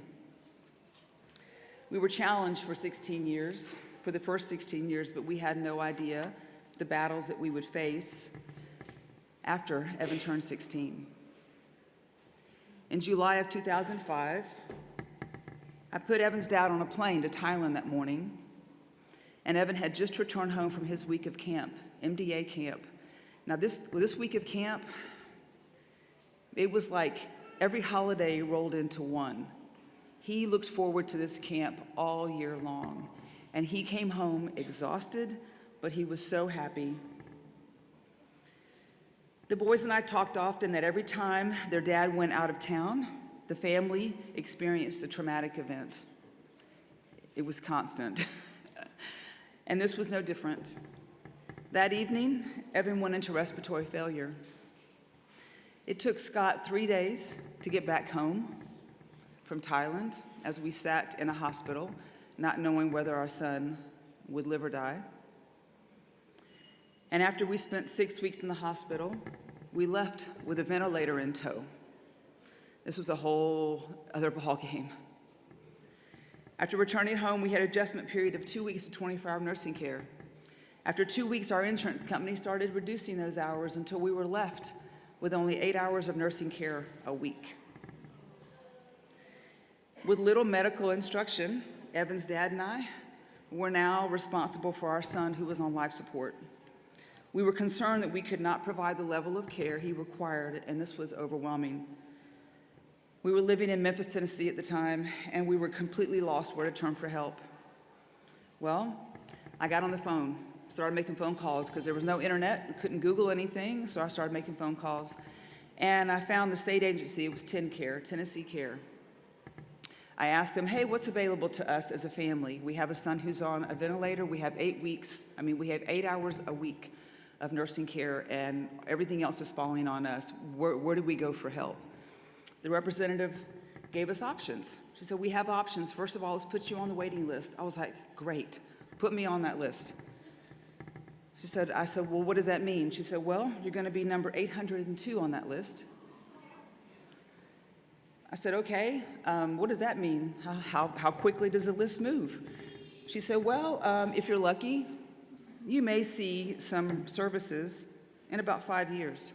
We were challenged for 16 years, for the first 16 years, but we had no idea the battles that we would face after Evan turned 16. In July of 2005, I put Evan's dad on a plane to Thailand that morning, and Evan had just returned home from his week of camp, MDA camp. Now this week of camp, it was like every holiday rolled into one. He looked forward to this camp all year long, and he came home exhausted, but he was so happy. The boys and I talked often that every time their dad went out of town, the family experienced a traumatic event. It was constant. And this was no different. That evening, Evan went into respiratory failure. It took Scott 3 days to get back home from Thailand as we sat in a hospital, not knowing whether our son would live or die. And after we spent 6 weeks in the hospital, we left with a ventilator in tow. This was a whole other ballgame. After returning home, we had an adjustment period of 2 weeks of 24-hour nursing care. After 2 weeks, our insurance company started reducing those hours until we were left with only 8 hours of nursing care a week. With little medical instruction, Evan's dad and I were now responsible for our son who was on life support. We were concerned that we could not provide the level of care he required, and this was overwhelming. We were living in Memphis, Tennessee at the time, and we were completely lost where to turn for help. Well, I got on the phone, started making phone calls because there was no internet, we couldn't Google anything, so I started making phone calls. And I found the state agency, it was Tennessee Care. I asked them, hey, what's available to us as a family? We have a son who's on a ventilator, we have 8 hours a week of nursing care, and everything else is falling on us. Where do we go for help? The representative gave us options. She said, we have options. First of all, let's put you on the waiting list. I was like, great, put me on that list. I said, well, what does that mean? She said, well, you're gonna be number 802 on that list. I said, okay, what does that mean? How quickly does the list move? She said, well, if you're lucky, you may see some services in about 5 years.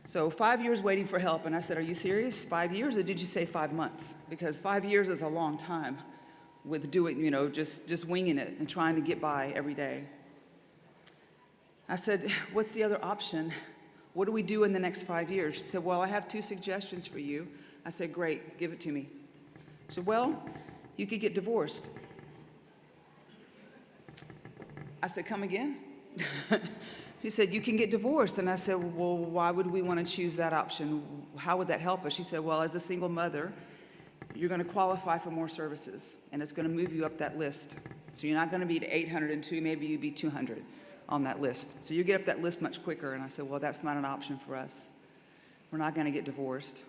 So 5 years waiting for help, and I said, are you serious? 5 years, or did you say 5 months? Because 5 years is a long time with doing, just winging it and trying to get by every day. I said, what's the other option? What do we do in the next 5 years? She said, well, I have 2 suggestions for you. I said, great, give it to me. She said, well, you could get divorced. I said, come again? She said, you can get divorced. And I said, well, why would we want to choose that option? How would that help us? She said, well, as a single mother, you're going to qualify for more services, and it's going to move you up that list. So you're not going to be to 802, maybe you'd be 200 on that list. So you get up that list much quicker. And I said, well, that's not an option for us. We're not going to get divorced.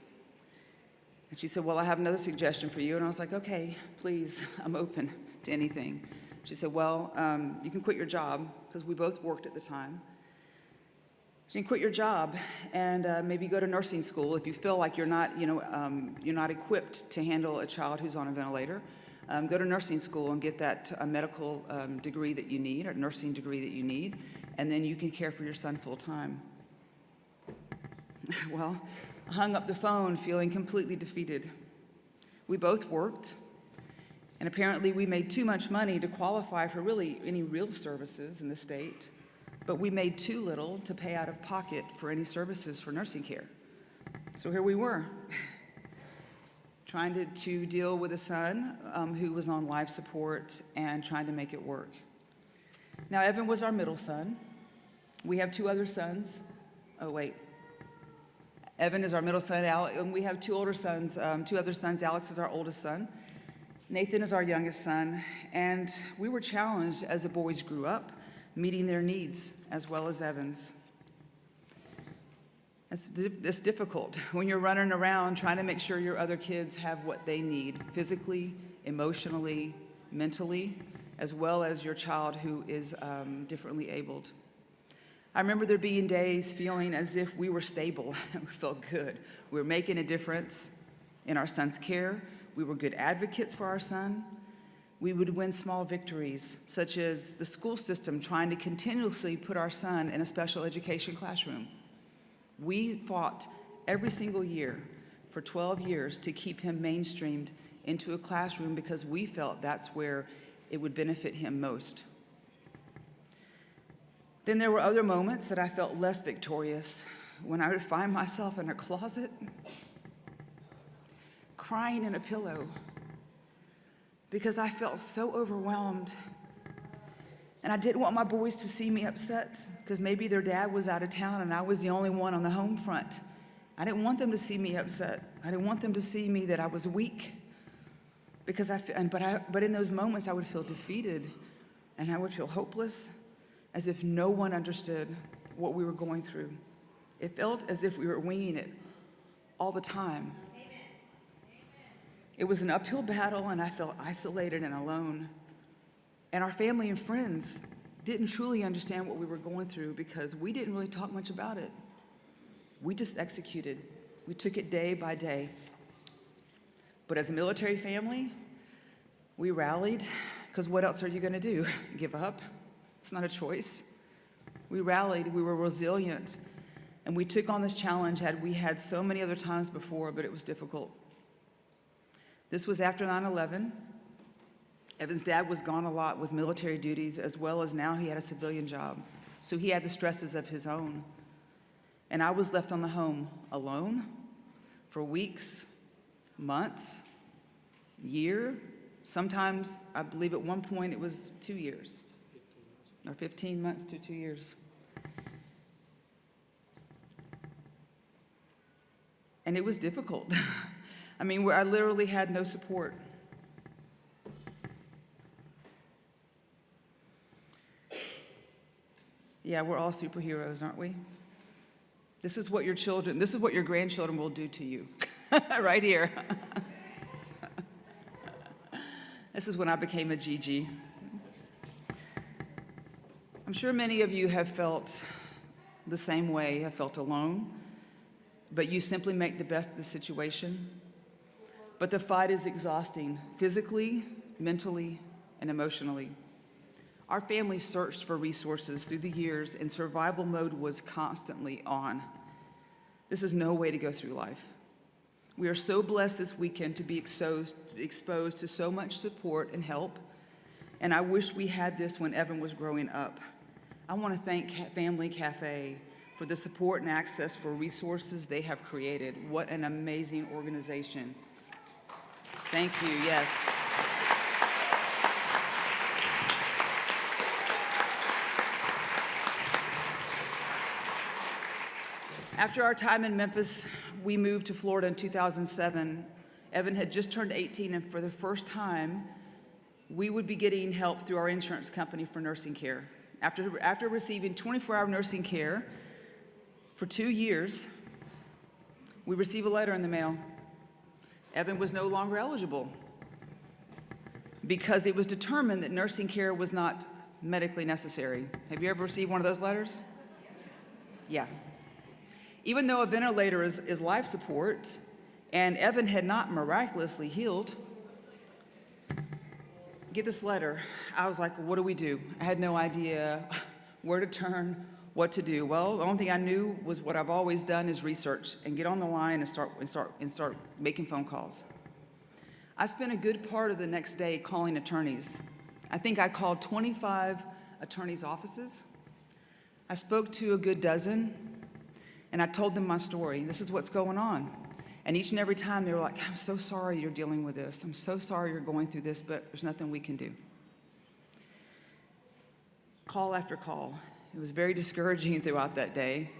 And she said, well, I have another suggestion for you. And I was like, okay, please, I'm open to anything. She said, well, you can quit your job, because we both worked at the time. So you can quit your job and maybe go to nursing school if you feel like you're not equipped to handle a child who's on a ventilator. Go to nursing school and get that medical degree that you need, or nursing degree that you need, and then you can care for your son full time. Well, I hung up the phone feeling completely defeated. We both worked, and apparently we made too much money to qualify for really any real services in the state. But we made too little to pay out of pocket for any services for nursing care. So here we were, trying to deal with a son who was on life support and trying to make it work. Now, Evan was our middle son. We have 2 other sons. Oh, wait. Evan is our middle son, and we have 2 older sons, 2 other sons. Alex is our oldest son. Nathan is our youngest son. And we were challenged as the boys grew up, meeting their needs as well as Evan's. It's difficult when you're running around trying to make sure your other kids have what they need physically, emotionally, mentally, as well as your child who is differently abled. I remember there being days feeling as if we were stable. We felt good. We were making a difference in our son's care. We were good advocates for our son. We would win small victories, such as the school system trying to continuously put our son in a special education classroom. We fought every single year for 12 years to keep him mainstreamed into a classroom because we felt that's where it would benefit him most. Then there were other moments that I felt less victorious, when I would find myself in a closet crying in a pillow because I felt so overwhelmed. And I didn't want my boys to see me upset because maybe their dad was out of town and I was the only one on the home front. I didn't want them to see me upset. I didn't want them to see me that I was weak. But in those moments I would feel defeated and I would feel hopeless, as if no one understood what we were going through. It felt as if we were winging it all the time. It was an uphill battle and I felt isolated and alone. And our family and friends didn't truly understand what we were going through because we didn't really talk much about it. We just executed. We took it day by day. But as a military family, we rallied, because what else are you going to do? Give up? It's not a choice. We rallied, we were resilient, and we took on this challenge we had so many other times before, but it was difficult. This was after 9/11. Evan's dad was gone a lot with military duties, as well as now he had a civilian job. So he had the stresses of his own. And I was left on the home alone for weeks, months, year. Sometimes, I believe at one point it was 2 years, or 15 months to 2 years. And it was difficult. I mean, I literally had no support. Yeah, we're all superheroes, aren't we? This is what your grandchildren will do to you, right here. This is when I became a Gigi. I'm sure many of you have felt the same way, have felt alone, but you simply make the best of the situation. But the fight is exhausting, physically, mentally, and emotionally. Our family searched for resources through the years, and survival mode was constantly on. This is no way to go through life. We are so blessed this weekend to be exposed to so much support and help, and I wish we had this when Evan was growing up. I want to thank Family Cafe for the support and access for resources they have created. What an amazing organization. Thank you, yes. After our time in Memphis, we moved to Florida in 2007. Evan had just turned 18, and for the first time, we would be getting help through our insurance company for nursing care. After receiving 24-hour nursing care for 2 years, we received a letter in the mail. Evan was no longer eligible because it was determined that nursing care was not medically necessary. Have you ever received one of those letters? Yeah. Even though a ventilator is life support, and Evan had not miraculously healed, get this letter. I was like, what do we do? I had no idea where to turn, what to do. Well, the only thing I knew was what I've always done is research and get on the line and start making phone calls. I spent a good part of the next day calling attorneys. I think I called 25 attorneys' offices. I spoke to a good dozen, and I told them my story. This is what's going on. And each and every time they were like, I'm so sorry you're dealing with this. I'm so sorry you're going through this, but there's nothing we can do. Call after call. It was very discouraging throughout that day.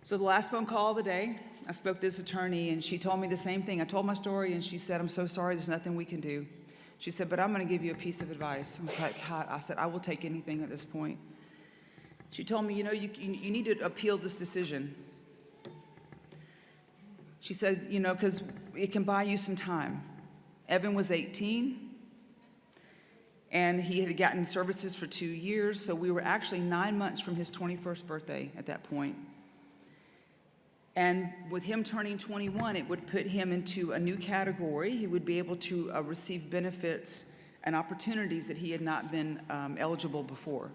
So the last phone call of the day, I spoke to this attorney, and she told me the same thing. I told my story, and she said, I'm so sorry, there's nothing we can do. She said, but I'm going to give you a piece of advice. I was like, God, I said, I will take anything at this point. She told me, you need to appeal this decision. She said, because it can buy you some time. Evan was 18, and he had gotten services for 2 years, so we were actually 9 months from his 21st birthday at that point. And with him turning 21, it would put him into a new category. He would be able to receive benefits and opportunities that he had not been eligible before.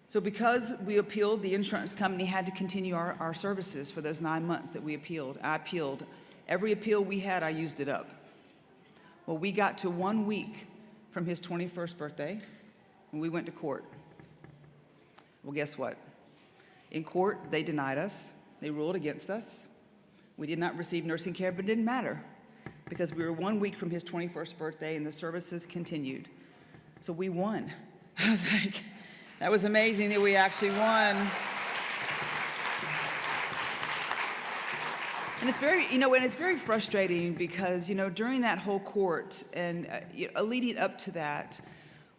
So because we appealed, the insurance company had to continue our services for those 9 months that we appealed. I appealed. Every appeal we had, I used it up. Well, we got to 1 week from his 21st birthday, and we went to court. Well, guess what? In court, they denied us. They ruled against us. We did not receive nursing care, but it didn't matter because we were 1 week from his 21st birthday and the services continued. So we won. I was like, that was amazing that we actually won. And it's very, and it's very frustrating because, during that whole court and leading up to that,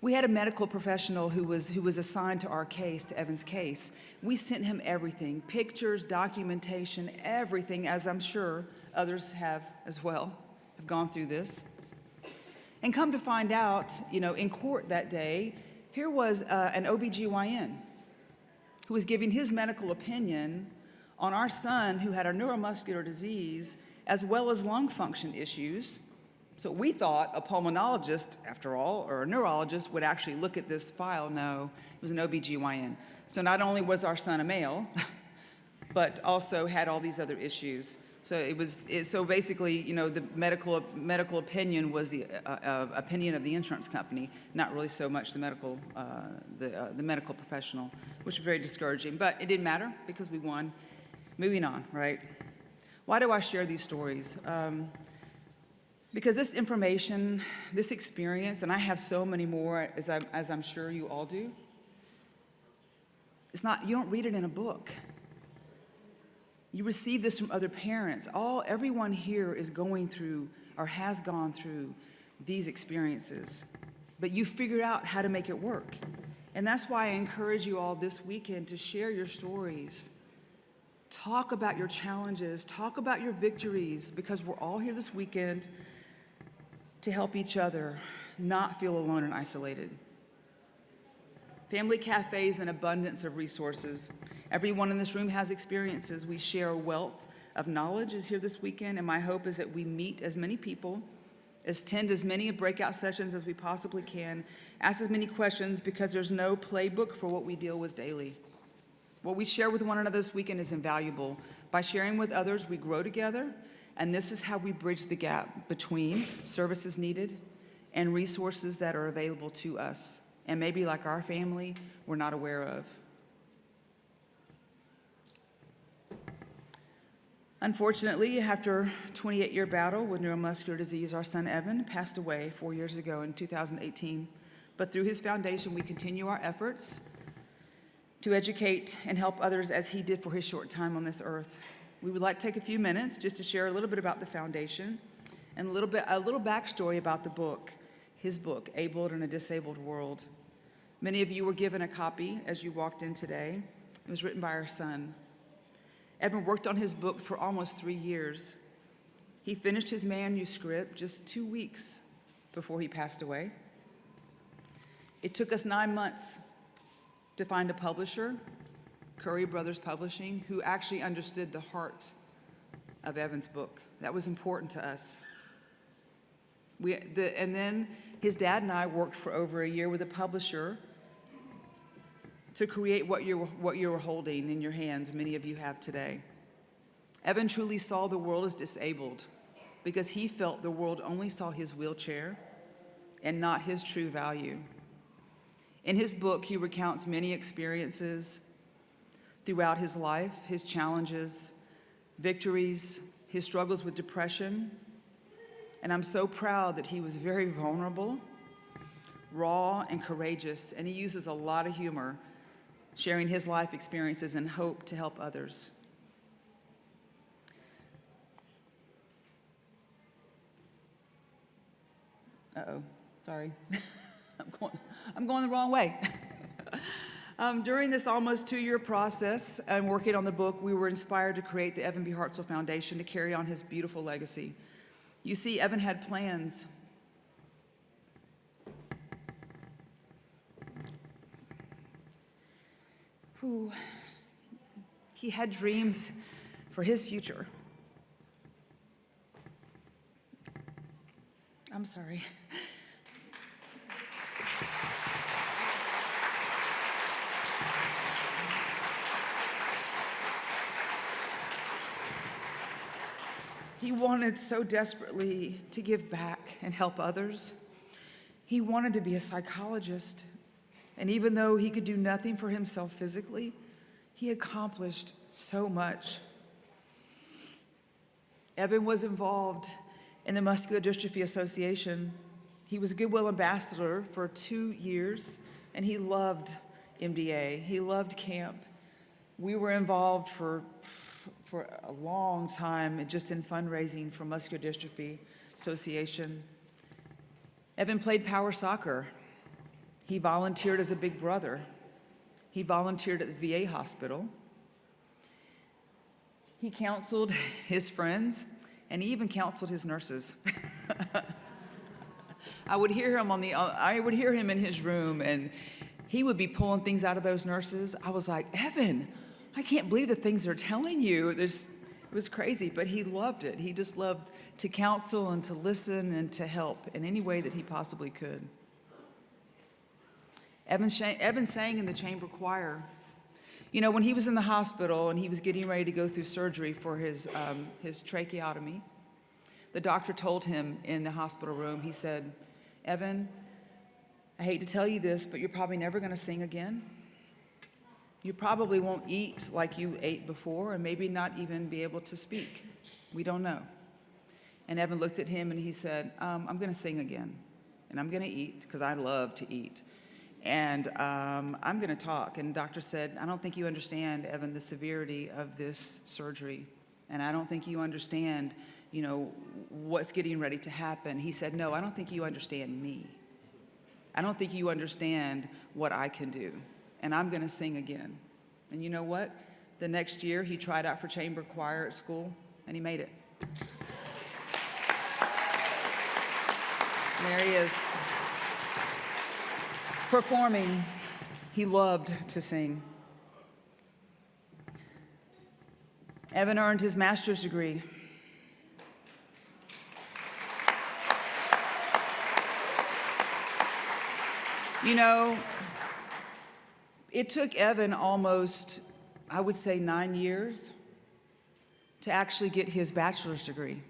we had a medical professional who was assigned to our case, to Evan's case. We sent him everything, pictures, documentation, everything, as I'm sure others have as well, have gone through this. And come to find out, in court that day, here was an OBGYN who was giving his medical opinion on our son who had a neuromuscular disease as well as lung function issues. So we thought a pulmonologist, after all, or a neurologist would actually look at this file. No, it was an OBGYN. So not only was our son a male, but also had all these other issues. So so basically, the medical opinion was the opinion of the insurance company, not really so much the medical professional, which was very discouraging. But it didn't matter because we won. Moving on, right? Why do I share these stories? Because this information, this experience, and I have so many more, as I'm sure you all do, you don't read it in a book. You receive this from other parents. Everyone here is going through or has gone through these experiences, but you figured out how to make it work. And that's why I encourage you all this weekend to share your stories. Talk about your challenges, talk about your victories, because we're all here this weekend to help each other not feel alone and isolated. Family cafes, an abundance of resources. Everyone in this room has experiences. We share a wealth of knowledge is here this weekend, and my hope is that we meet as many people, attend as many breakout sessions as we possibly can, ask as many questions, because there's no playbook for what we deal with daily. What we share with one another this weekend is invaluable. By sharing with others, we grow together, and this is how we bridge the gap between services needed and resources that are available to us, and maybe like our family, we're not aware of. Unfortunately, after a 28-year battle with neuromuscular disease, our son Evan passed away 4 years ago in 2018. But through his foundation, we continue our efforts to educate and help others as he did for his short time on this earth. We would like to take a few minutes just to share a little bit about the foundation and a little backstory about the book, his book, Abled in a Disabled World. Many of you were given a copy as you walked in today. It was written by our son. Evan worked on his book for almost 3 years. He finished his manuscript just 2 weeks before he passed away. It took us 9 months to find a publisher, Curry Brothers Publishing, who actually understood the heart of Evan's book. That was important to us. And then his dad and I worked for over a year with a publisher to create what you're holding in your hands, many of you have today. Evan truly saw the world as disabled because he felt the world only saw his wheelchair and not his true value. In his book, he recounts many experiences throughout his life, his challenges, victories, his struggles with depression. And I'm so proud that he was very vulnerable, raw, and courageous, and he uses a lot of humor, sharing his life experiences and hope to help others. Uh-oh, sorry. I'm going the wrong way. During this almost 2-year process and working on the book, we were inspired to create the Evan B. Hartsell Foundation to carry on his beautiful legacy. You see, Evan had plans. He had dreams for his future. I'm sorry. He wanted so desperately to give back and help others. He wanted to be a psychologist. And even though he could do nothing for himself physically, he accomplished so much. Evan was involved in the Muscular Dystrophy Association. He was a Goodwill ambassador for 2 years, and he loved MDA. He loved camp. We were involved for a long time just in fundraising for Muscular Dystrophy Association. Evan played power soccer. He volunteered as a big brother. He volunteered at the VA hospital. He counseled his friends, and he even counseled his nurses. I would hear him in his room, and he would be pulling things out of those nurses. I was like, Evan, I can't believe the things they're telling you. It was crazy, but he loved it. He just loved to counsel and to listen and to help in any way that he possibly could. Evan sang in the chamber choir. You know, when he was in the hospital and he was getting ready to go through surgery for his tracheotomy, the doctor told him in the hospital room, he said, Evan, I hate to tell you this, but you're probably never going to sing again. You probably won't eat like you ate before, and maybe not even be able to speak. We don't know. And Evan looked at him and he said, I'm going to sing again, and I'm going to eat because I love to eat. And I'm going to talk. And the doctor said, I don't think you understand, Evan, the severity of this surgery. And I don't think you understand, you know, what's getting ready to happen. He said, no, I don't think you understand me. I don't think you understand what I can do. And I'm going to sing again. And you know what? The next year, he tried out for chamber choir at school, and he made it. And there he is. Performing, he loved to sing. Evan earned his master's degree. You know, it took Evan almost, I would say, 9 years to actually get his bachelor's degree.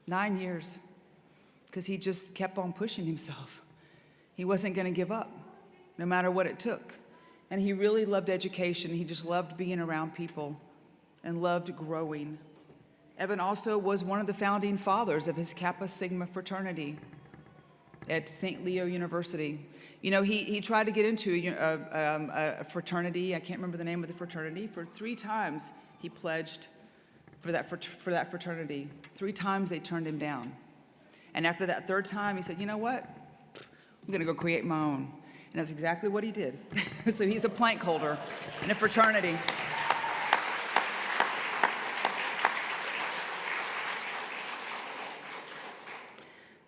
9 years, because he just kept on pushing himself. He wasn't going to give up, no matter what it took. And he really loved education. He just loved being around people and loved growing. Evan also was one of the founding fathers of his Kappa Sigma fraternity at St. Leo University. You know, he tried to get into a fraternity. I can't remember the name of the fraternity. For 3 times, he pledged for that fraternity. 3 times they turned him down. And after that 3rd time, he said, you know what? I'm going to go create my own. And that's exactly what he did. So he's a plank holder in a fraternity.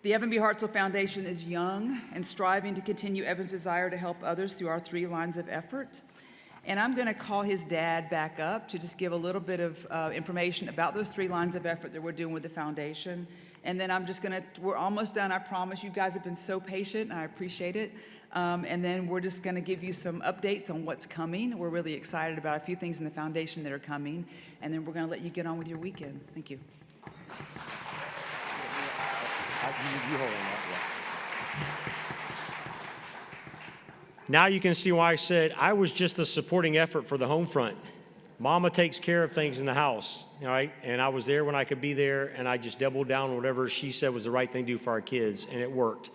The Evan B. Hartsell Foundation is young and striving to continue Evan's desire to help others through our 3 lines of effort. And I'm going to call his dad back up to just give a little bit of information about those 3 lines of effort that we're doing with the foundation. And then we're almost done, I promise. You guys have been so patient, and I appreciate it. And then we're just gonna give you some updates on what's coming. We're really excited about a few things in the foundation that are coming. And then we're gonna let you get on with your weekend. Thank you. Now you can see why I said I was just a supporting effort for the home front. Mama takes care of things in the house, all right? And I was there when I could be there, and I just doubled down on whatever she said was the right thing to do for our kids, and it worked.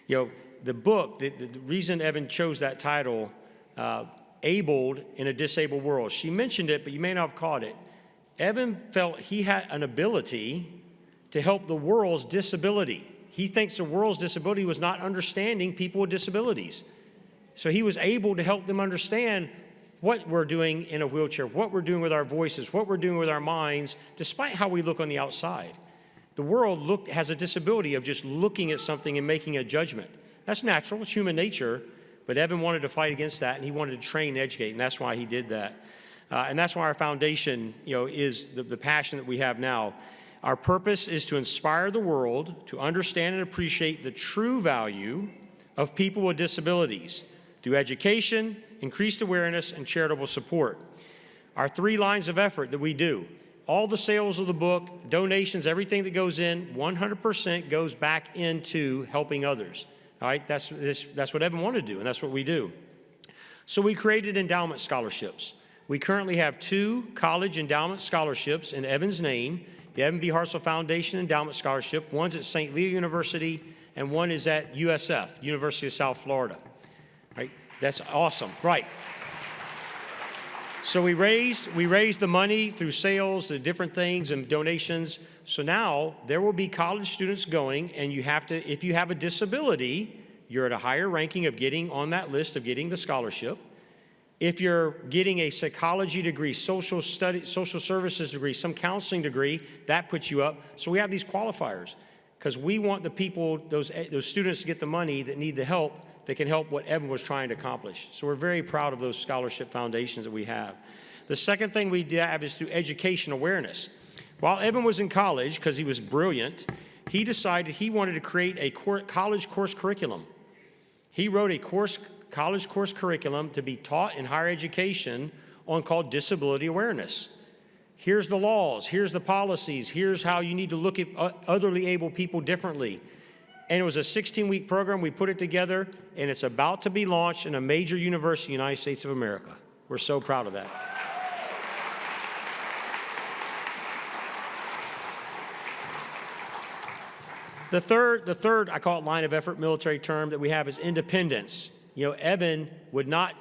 You know, the book, the reason Evan chose that title, Abled in a Disabled World, she mentioned it, but you may not have caught it. Evan felt he had an ability to help the world's disability. He thinks the world's disability was not understanding people with disabilities. So he was able to help them understand what we're doing in a wheelchair, what we're doing with our voices, what we're doing with our minds, despite how we look on the outside. The world has a disability of just looking at something and making a judgment. That's natural, it's human nature, but Evan wanted to fight against that, and he wanted to train and educate, and that's why he did that. And that's why our foundation, is the passion that we have now. Our purpose is to inspire the world to understand and appreciate the true value of people with disabilities through education, increased awareness, and charitable support. Our 3 lines of effort that we do, all the sales of the book, donations, everything that goes in, 100% goes back into helping others. All right, that's what Evan wanted to do, and that's what we do. So we created endowment scholarships. We currently have 2 college endowment scholarships in Evan's name, the Evan B. Hartsell Foundation Endowment Scholarship. One's at St. Leo University, and one is at USF, University of South Florida. Right? That's awesome, right? So we raised the money through sales and different things and donations. So now there will be college students going, and you have to, if you have a disability, you're at a higher ranking of getting on that list of getting the scholarship. If you're getting a psychology degree, social services degree, some counseling degree, that puts you up. So we have these qualifiers because we want the people, those students to get the money that need the help, that can help what Evan was trying to accomplish. So we're very proud of those scholarship foundations that we have. The second thing we have is through education awareness. While Evan was in college, because he was brilliant, he decided he wanted to create a college course curriculum. He wrote a college course curriculum to be taught in higher education on called disability awareness. Here's the laws, here's the policies, here's how you need to look at otherly able people differently. And it was a 16-week program. We put it together, and it's about to be launched in a major university in the United States of America. We're so proud of that. The third, I call it line of effort, military term that we have is independence. You know, Evan would not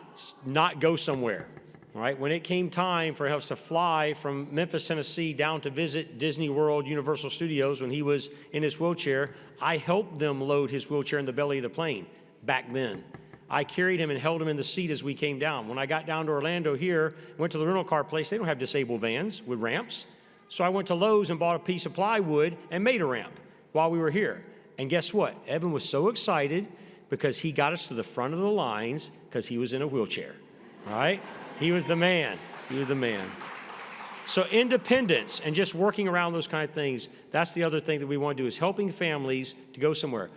go somewhere. All right, when it came time for us to fly from Memphis, Tennessee down to visit Disney World, Universal Studios when he was in his wheelchair, I helped them load his wheelchair in the belly of the plane back then. I carried him and held him in the seat as we came down. When I got down to Orlando here, went to the rental car place, they don't have disabled vans with ramps. So I went to Lowe's and bought a piece of plywood and made a ramp while we were here. And guess what? Evan was so excited because he got us to the front of the lines because he was in a wheelchair, all right? He was the man. He was the man. So independence and just working around those kind of things, that's the other thing that we want to do is helping families to go somewhere.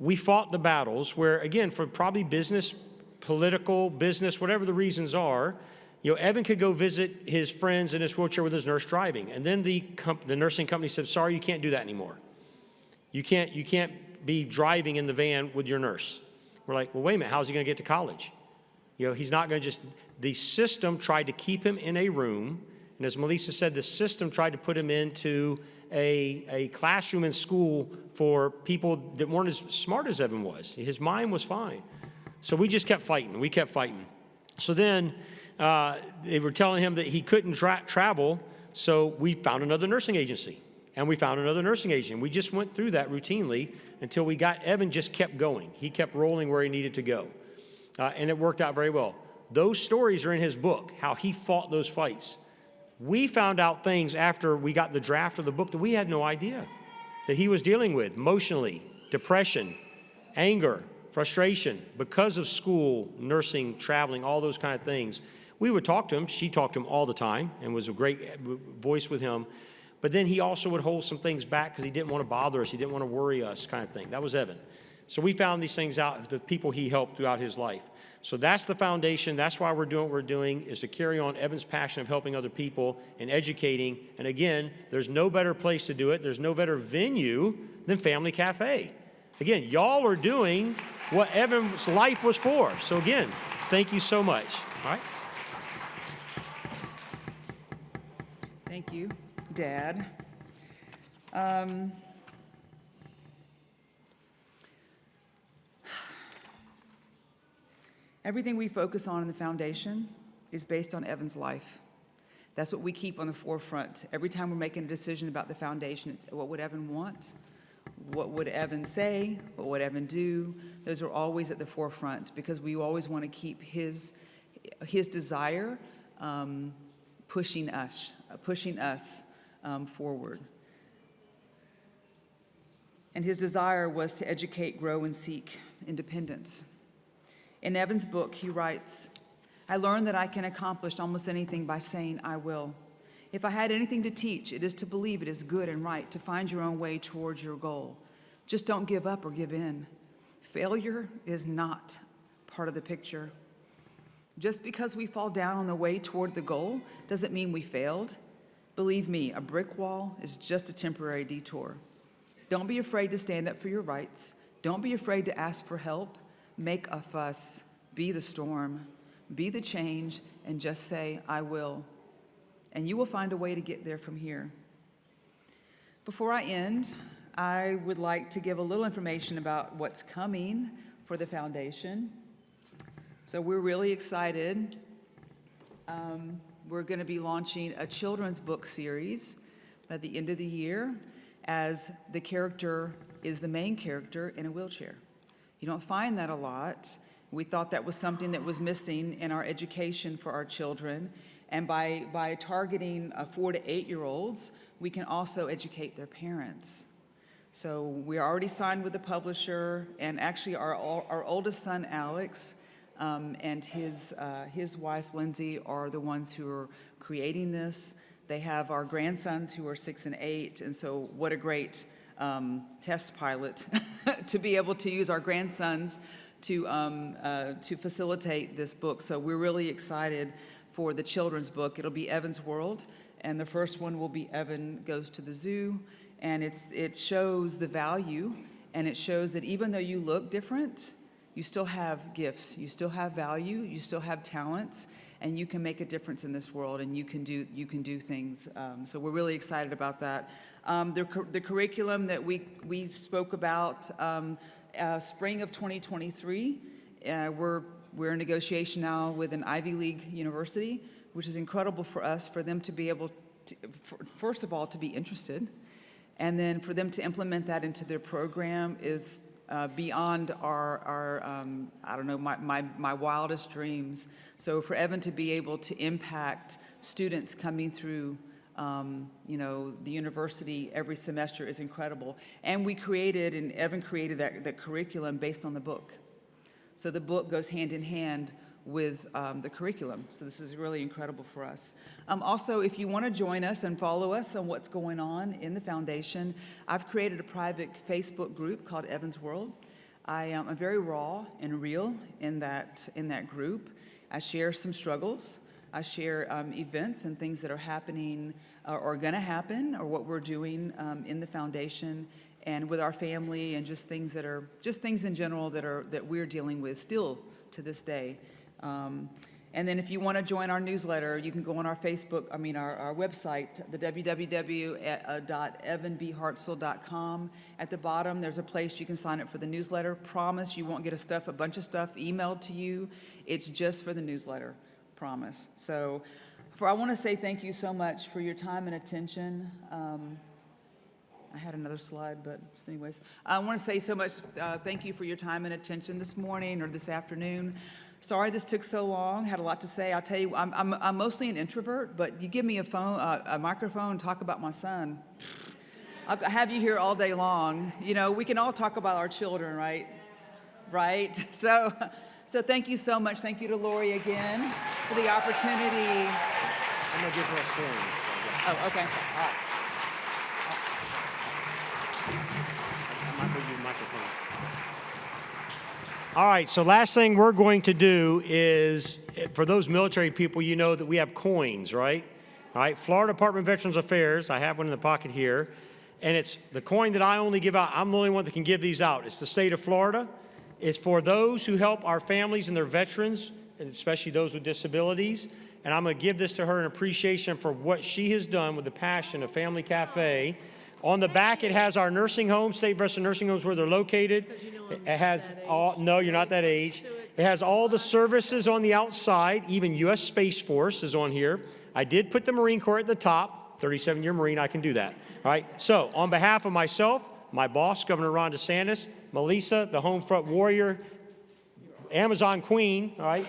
We fought the battles where, again, for probably business, political, business, whatever the reasons are, you know, Evan could go visit his friends in his wheelchair with his nurse driving. And then the nursing company said, sorry, you can't do that anymore. You can't be driving in the van with your nurse. We're like, well, wait a minute, how's he going to get to college? You know, he's not going to just, the system tried to keep him in a room. And as Melisa said, the system tried to put him into a classroom in school for people that weren't as smart as Evan was. His mind was fine. So we just kept fighting. We kept fighting. So then they were telling him that he couldn't travel. So we found another nursing agency. And we found another nursing agent. We just went through that routinely until we got, Evan just kept going. He kept rolling where he needed to go. And it worked out very well. Those stories are in his book, how he fought those fights. We found out things after we got the draft of the book that we had no idea that he was dealing with emotionally, depression, anger, frustration, because of school, nursing, traveling, all those kind of things. We would talk to him. She talked to him all the time and was a great voice with him. But then he also would hold some things back because he didn't want to bother us. He didn't want to worry us, kind of thing. That was Evan. So we found these things out, the people he helped throughout his life. So that's the foundation. That's why we're doing what we're doing, is to carry on Evan's passion of helping other people and educating. And again, there's no better place to do it. There's no better venue than Family Cafe. Again, y'all are doing what Evan's life was for. So again, thank you so much. All right. Thank you, Dad. Everything we focus on in the foundation is based on Evan's life. That's what we keep on the forefront. Every time we're making a decision about the foundation, it's what would Evan want? What would Evan say? What would Evan do? Those are always at the forefront because we always want to keep his desire pushing us forward. And his desire was to educate, grow, and seek independence. In Evan's book, he writes, I learned that I can accomplish almost anything by saying I will. If I had anything to teach, it is to believe it is good and right to find your own way towards your goal. Just don't give up or give in. Failure is not part of the picture. Just because we fall down on the way toward the goal doesn't mean we failed. Believe me, a brick wall is just a temporary detour. Don't be afraid to stand up for your rights. Don't be afraid to ask for help. Make a fuss. Be the storm. Be the change, and just say, I will. And you will find a way to get there from here. Before I end, I would like to give a little information about what's coming for the foundation. So we're really excited. We're going to be launching a children's book series by the end of the year, as the character is the main character in a wheelchair. You don't find that a lot. We thought that was something that was missing in our education for our children. And by targeting 4 to 8-year-olds, we can also educate their parents. So we are already signed with the publisher, and actually our oldest son, Alex, and his wife, Lindsay, are the ones who are creating this. They have our grandsons who are 6 and 8, and so what a great test pilot to be able to use our grandsons to facilitate this book. So we're really excited for the children's book. It'll be Evan's World, and the first one will be Evan Goes to the Zoo, and it shows the value, and it shows that even though you look different, you still have gifts, you still have value, you still have talents, and you can make a difference in this world, and you can do things. So we're really excited about that. The curriculum that we spoke about, spring of 2023, we're in negotiation now with an Ivy League university, which is incredible for us, for them to be able to, first of all, to be interested, and then for them to implement that into their program is beyond our I don't know, my wildest dreams. So for Evan to be able to impact students coming through the university every semester is incredible. And Evan created that curriculum based on the book. So the book goes hand in hand with the curriculum. So this is really incredible for us. Also, if you want to join us and follow us on what's going on in the foundation, I've created a private Facebook group called Evan's World. I'm very raw and real in that group. I share some struggles. I share events and things that are happening or going to happen, or what we're doing in the foundation and with our family, and just things in general that we're dealing with still to this day. And then if you want to join our newsletter, you can go on our our website, the www.evanbhartsell.com. At the bottom, there's a place you can sign up for the newsletter. Promise you won't get a bunch of stuff emailed to you. It's just for the newsletter, promise. So I want to say thank you so much for your time and attention. I had another slide, but anyways. I want to say so much thank you for your time and attention this morning or this afternoon. Sorry this took so long. Had a lot to say. I'll tell you, I'm mostly an introvert, but you give me a microphone, talk about my son. I'll have you here all day long. You know, we can all talk about our children, right? Right? So thank you so much. Thank you to Lori again for the opportunity. I'm going to give her a story. Oh, okay. All right. I might move your microphone. All right, so last thing we're going to do is, for those military people, you know that we have coins, right? All right, Florida Department of Veterans Affairs, I have one in the pocket here, and it's the coin that I only give out. I'm the only one that can give these out. It's the state of Florida. It's for those who help our families and their veterans, and especially those with disabilities. And I'm going to give this to her in appreciation for what she has done with the passion of Family Cafe. On the back, it has our nursing homes, state veteran nursing homes, where they're located. It has all, no, you're not that age. It has all the services on the outside, even U.S. Space Force is on here. I did put the Marine Corps at the top, 37-year Marine, I can do that. All right, so on behalf of myself, my boss, Governor Ron Desantis, Melisa, the home front warrior, Amazon Queen, all right?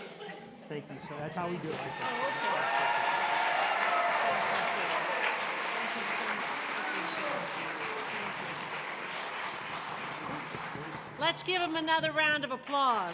Thank you, so that's how we do it. Let's give him another round of applause.